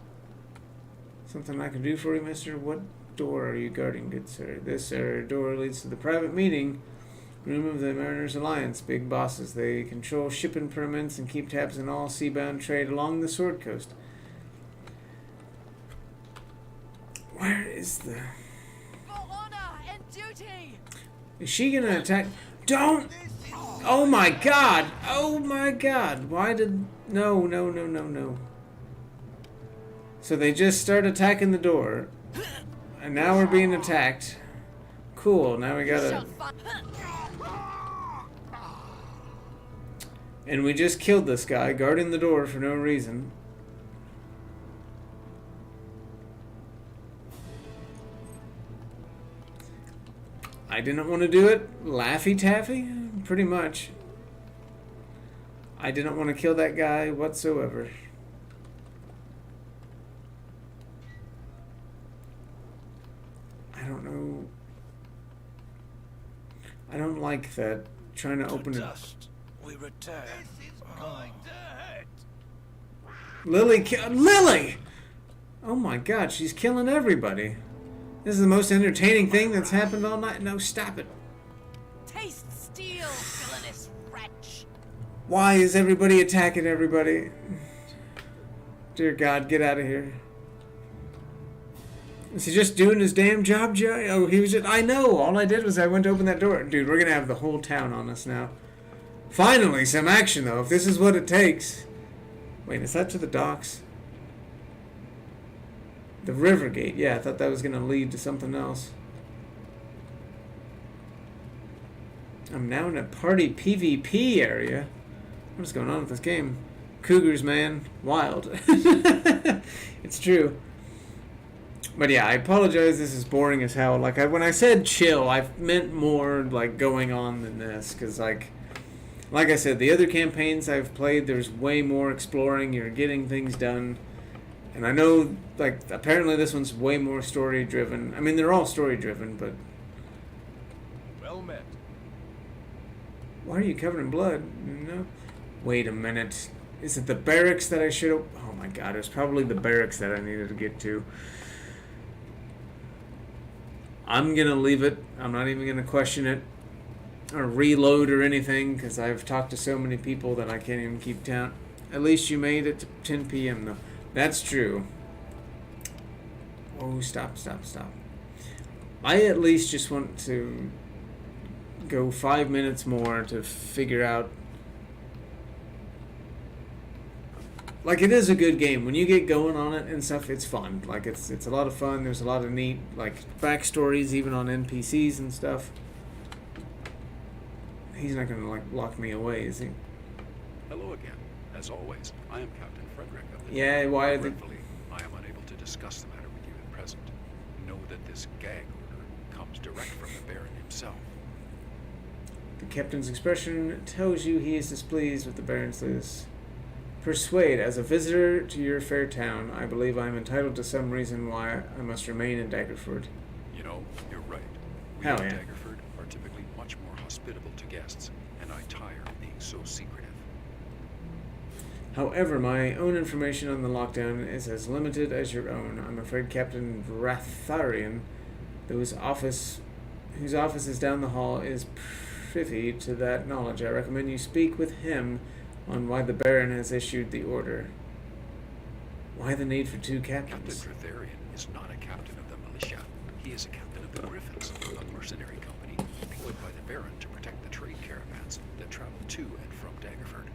Something I can do for you, mister? What door are you guarding, good sir? This, door leads to the private meeting room of the Mariners Alliance. Big bosses. They control shipping permits and keep tabs on all seabound trade along the Sword Coast. Where is the... Is she gonna attack? Don't! Oh my god! Oh my god! Why did... No, no, no, no, no. So they just start attacking the door. And now we're being attacked. Cool, now we gotta... And we just killed this guy guarding the door for no reason. I didn't want to do it. Laffy Taffy? Pretty much. I didn't want to kill that guy whatsoever. I don't know. I don't like that. Trying to open it. Dust, we return. This is going to hurt. Lily! Oh my god, she's killing everybody. This is the most entertaining thing that's happened all night. No, stop it. Taste steel, villainous wretch. Why is everybody attacking everybody? Dear God, get out of here. Is he just doing his damn job, Joe? Oh, he was just... I know. All I did was I went to open that door. Dude, we're going to have the whole town on us now. Finally, some action, though, if this is what it takes. Wait, is that to the docks? The river gate. Yeah, I thought that was going to lead to something else. I'm now in a party PvP area. What is going on with this game? Cougars, man. Wild. It's true. But yeah, I apologize. This is boring as hell. Like, when I said chill, I meant more, like, going on than this. Because, like I said, the other campaigns I've played, there's way more exploring. You're getting things done. And I know, like, apparently this one's way more story-driven. I mean, they're all story-driven, but... Well met. Why are you covered in blood? No. Wait a minute. Is it the barracks that I should have... Oh my god, it was probably the barracks that I needed to get to. I'm going to leave it. I'm not even going to question it. Or reload or anything, because I've talked to so many people that I can't even keep count. At least you made it to 10 p.m. though. That's true. Oh, stop. I at least just want to go 5 minutes more to figure out. Like, it is a good game. When you get going on it and stuff, it's fun. Like, it's a lot of fun. There's a lot of neat, like, backstories, even on NPCs and stuff. He's not going to, like, lock me away, is he? Hello again. As always, I am Captain Frederick of the... Yeah, why are they... Regretfully, I am unable to discuss the matter with you at present. Know that this gag order comes direct from the Baron himself. The captain's expression tells you he is displeased with the Baron's news. Persuade, as a visitor to your fair town, I believe I am entitled to some reason why I must remain in Daggerford. You know, you're right. We Hell in yeah. Daggerford are typically much more hospitable to guests, and I tire of being so secretive. However, my own information on the lockdown is as limited as your own. I'm afraid Captain Ratharian, whose office is down the hall, is privy to that knowledge. I recommend you speak with him on why the Baron has issued the order. Why the need for two captains? Captain Ratharian is not a captain of the militia. He is a captain of the Griffins, a mercenary company employed by the Baron to protect the trade caravans that travel to and from Daggerford.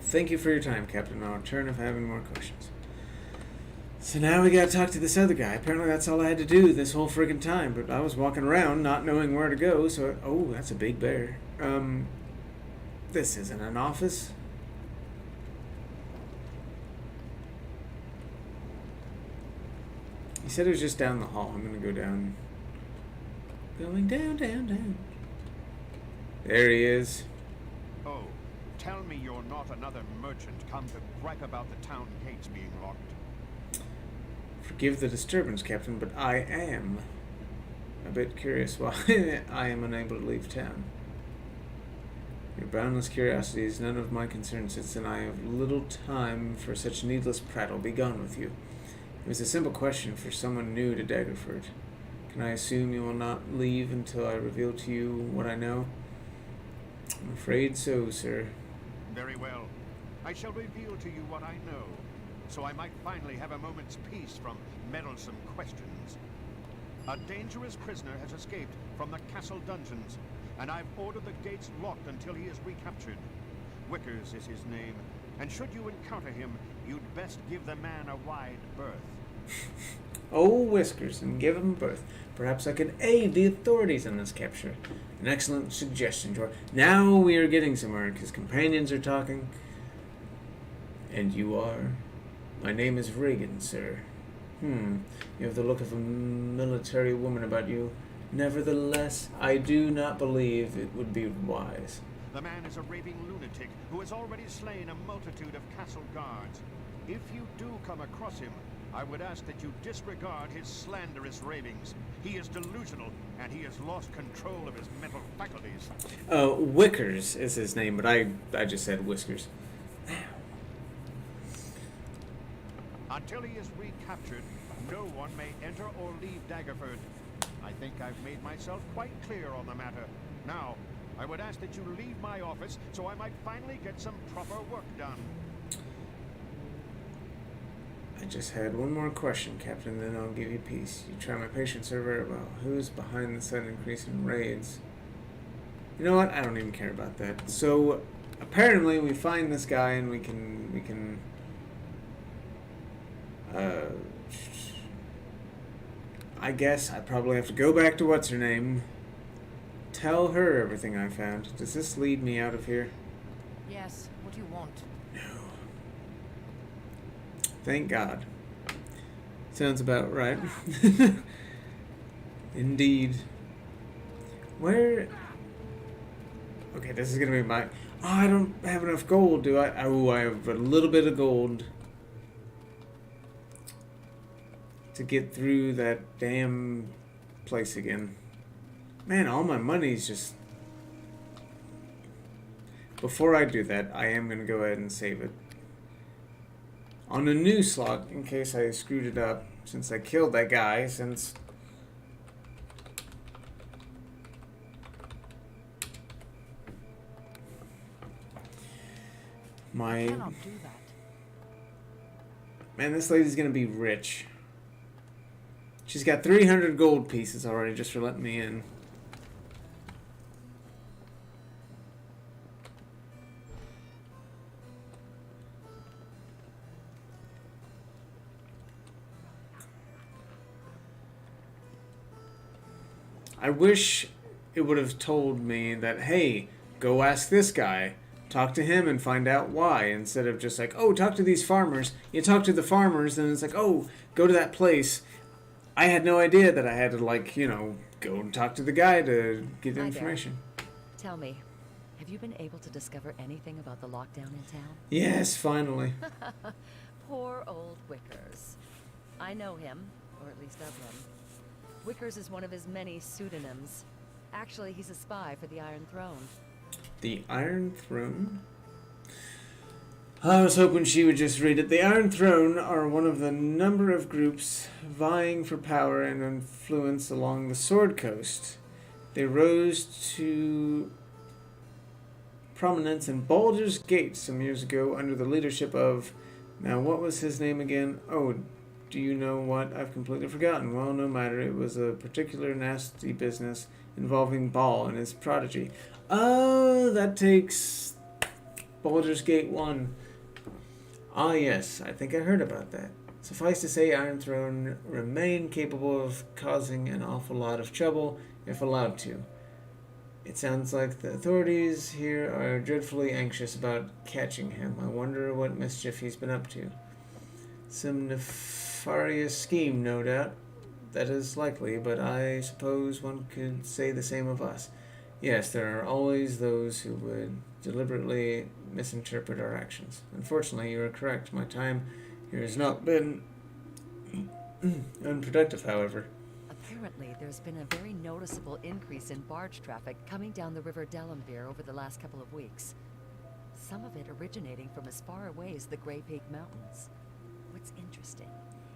Thank you for your time, Captain. I'll return if I have any more questions. So now we gotta talk to this other guy. Apparently that's all I had to do this whole friggin' time, but I was walking around not knowing where to go, so... Oh, that's a big bear. This isn't an office. He said it was just down the hall. I'm gonna go down. Going down. There he is. Oh, tell me you're not another merchant come to gripe about the town gates being locked. Forgive the disturbance, Captain, but I am a bit curious why I am unable to leave town. Your boundless curiosity is none of my concern, since I have little time for such needless prattle. Be gone with you. It was a simple question for someone new to Daggerford. Can I assume you will not leave until I reveal to you what I know? I'm afraid so, sir. Very well. I shall reveal to you what I know, so I might finally have a moment's peace from meddlesome questions. A dangerous prisoner has escaped from the castle dungeons, and I've ordered the gates locked until he is recaptured. Wickers is his name, and should you encounter him, you'd best give the man a wide berth. Oh, Whiskers, and give him birth. Perhaps I could aid the authorities in this capture. An excellent suggestion, George. Now we are getting somewhere. His companions are talking. And you are? My name is Reagan, sir. You have the look of a military woman about you. Nevertheless, I do not believe it would be wise. The man is a raving lunatic who has already slain a multitude of castle guards. If you do come across him, I would ask that you disregard his slanderous ravings. He is delusional, and he has lost control of his mental faculties. Wickers is his name, but I just said Whiskers. Until he is recaptured, no one may enter or leave Daggerford. I think I've made myself quite clear on the matter. Now, I would ask that you leave my office so I might finally get some proper work done. I just had one more question, Captain, then I'll give you peace. You try my patience so very well. Who's behind the sudden increase in raids? You know what? I don't even care about that. So, apparently we find this guy and we can I guess I probably have to go back to what's-her-name. Tell her everything I found. Does this lead me out of here? Yes, what do you want? No. Thank God. Sounds about right. Indeed. Where... Okay, this is gonna be my... Oh, I don't have enough gold, do I? Oh, I have a little bit of gold. To get through that damn place again. Man, all my money's just... Before I do that, I am going to go ahead and save it. On a new slot, in case I screwed it up, since I killed that guy, since... I cannot do that. Man, this lady's going to be rich. She's got 300 gold pieces already just for letting me in. I wish it would have told me that, hey, go ask this guy. Talk to him and find out why. Instead of just like, oh, talk to these farmers. You talk to the farmers and it's like, oh, go to that place. I had no idea that I had to, like, you know, go and talk to the guy to get information. Tell me, have you been able to discover anything about the lockdown in town? Yes, finally. Poor old Wickers. I know him, or at least of him. Wickers is one of his many pseudonyms. Actually, he's a spy for the Iron Throne. The Iron Throne? I was hoping she would just read it. The Iron Throne are one of the number of groups vying for power and influence along the Sword Coast. They rose to prominence in Baldur's Gate some years ago under the leadership of... Now, what was his name again? Oh, do you know what? I've completely forgotten. Well, no matter. It was a particular nasty business involving Baal and his prodigy. Oh, that takes Baldur's Gate 1. Ah, yes, I think I heard about that. Suffice to say, Iron Throne remain capable of causing an awful lot of trouble if allowed to. It sounds like the authorities here are dreadfully anxious about catching him. I wonder what mischief he's been up to. Some nefarious scheme, no doubt. That is likely, but I suppose one could say the same of us. Yes, there are always those who would deliberately misinterpret our actions. Unfortunately, you are correct. My time here has not been unproductive, however. Apparently, there's been a very noticeable increase in barge traffic coming down the River Delambir over the last couple of weeks. Some of it originating from as far away as the Grey Peak Mountains. What's interesting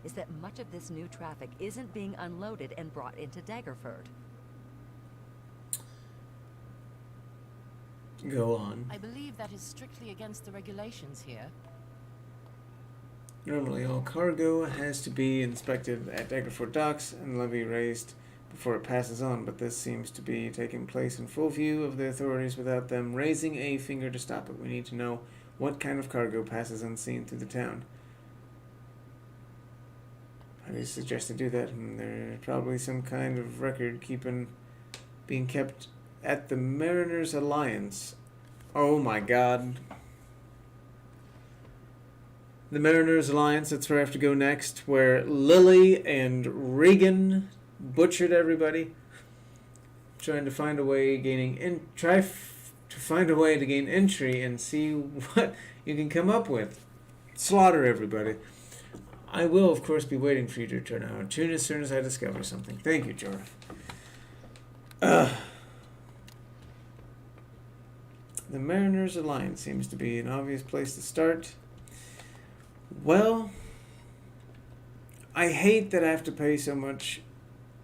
is that much of this new traffic isn't being unloaded and brought into Daggerford. Go on. I believe that is strictly against the regulations here. Normally, all cargo has to be inspected at Daggerford docks and levy raised before it passes on, but this seems to be taking place in full view of the authorities without them raising a finger to stop it. We need to know what kind of cargo passes unseen through the town. How do you suggest I do that? There's probably some kind of record being kept at the Mariners Alliance. Oh my god. The Mariners Alliance, that's where I have to go next, where Lily and Regan butchered everybody. Trying to find a way to find a way to gain entry and see what you can come up with. Slaughter everybody. I will, of course, be waiting for you to return out. Tune as soon as I discover something. Thank you, Jorah. The Mariners Alliance seems to be an obvious place to start. Well, I hate that I have to pay so much.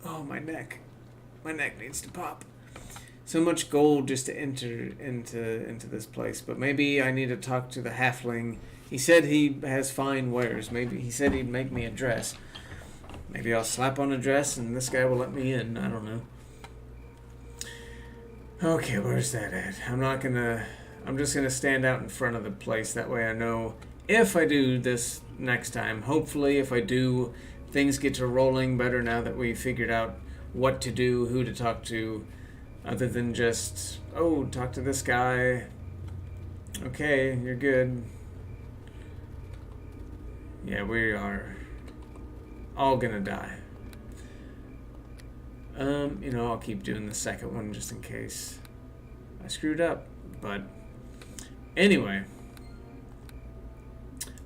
Oh, my neck. My neck needs to pop. So much gold just to enter into this place. But maybe I need to talk to the halfling. He said he has fine wares. Maybe he said he'd make me a dress. Maybe I'll slap on a dress and this guy will let me in. I don't know. Okay, where's that at? I'm just gonna stand out in front of the place. That way I know if I do this next time. Hopefully, if I do, things get to rolling better now that we figured out what to do, who to talk to, other than just, oh, talk to this guy. Okay, you're good. Yeah, we are all gonna die. I'll keep doing the second one just in case I screwed up. But anyway,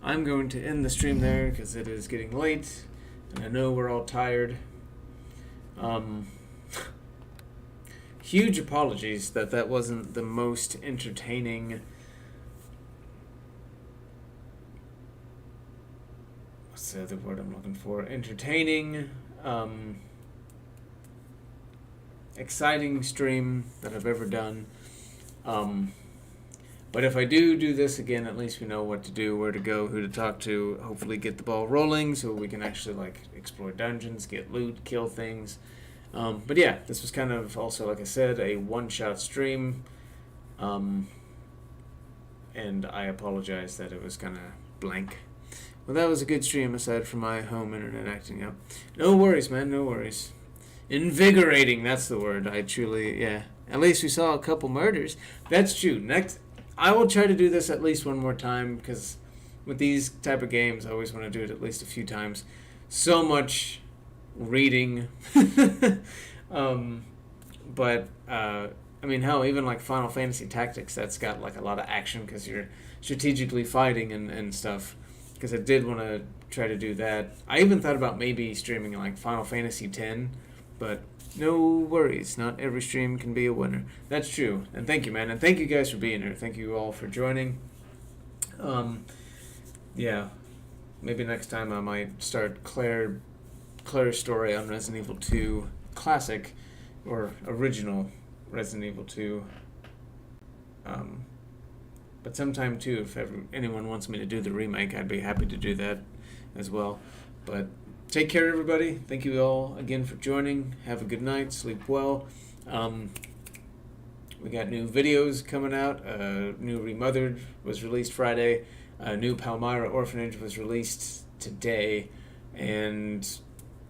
I'm going to end the stream there because it is getting late and I know we're all tired. Huge apologies that wasn't the most entertaining. What's the other word I'm looking for? Entertaining, exciting stream that I've ever done. But if I do this again, at least we know what to do, where to go, who to talk to, hopefully get the ball rolling so we can actually explore dungeons, get loot, kill things. But yeah, this was kind of also, like I said, a one-shot stream. And I apologize that it was kind of blank. Well, that was a good stream aside from my home internet acting up. No worries, man, no worries. Invigorating, that's the word. I truly, yeah. At least we saw a couple murders. That's true. Next, I will try to do this at least one more time because with these type of games, I always want to do it at least a few times. So much reading. But hell, even Final Fantasy Tactics, that's got a lot of action because you're strategically fighting and stuff. Because I did want to try to do that. I even thought about maybe streaming Final Fantasy X, but no worries. Not every stream can be a winner. That's true. And thank you, man. And thank you guys for being here. Thank you all for joining. Yeah. Maybe next time I might start Claire's story on Resident Evil 2 Classic or original Resident Evil 2. But sometime too, if anyone wants me to do the remake, I'd be happy to do that as well. But take care, everybody. Thank you all again for joining. Have a good night. Sleep well. We got new videos coming out. New Remothered was released Friday. New Palmyra Orphanage was released today. And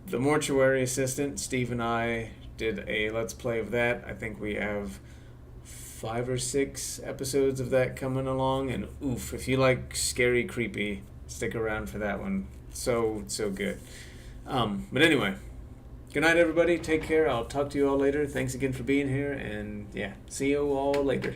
the Mortuary Assistant, Steve and I did a Let's Play of that. I think we have 5 or 6 episodes of that coming along. And oof, if you like scary, creepy, stick around for that one. So good. But anyway, good night, everybody. Take care. I'll talk to you all later. Thanks again for being here. And yeah, see you all later.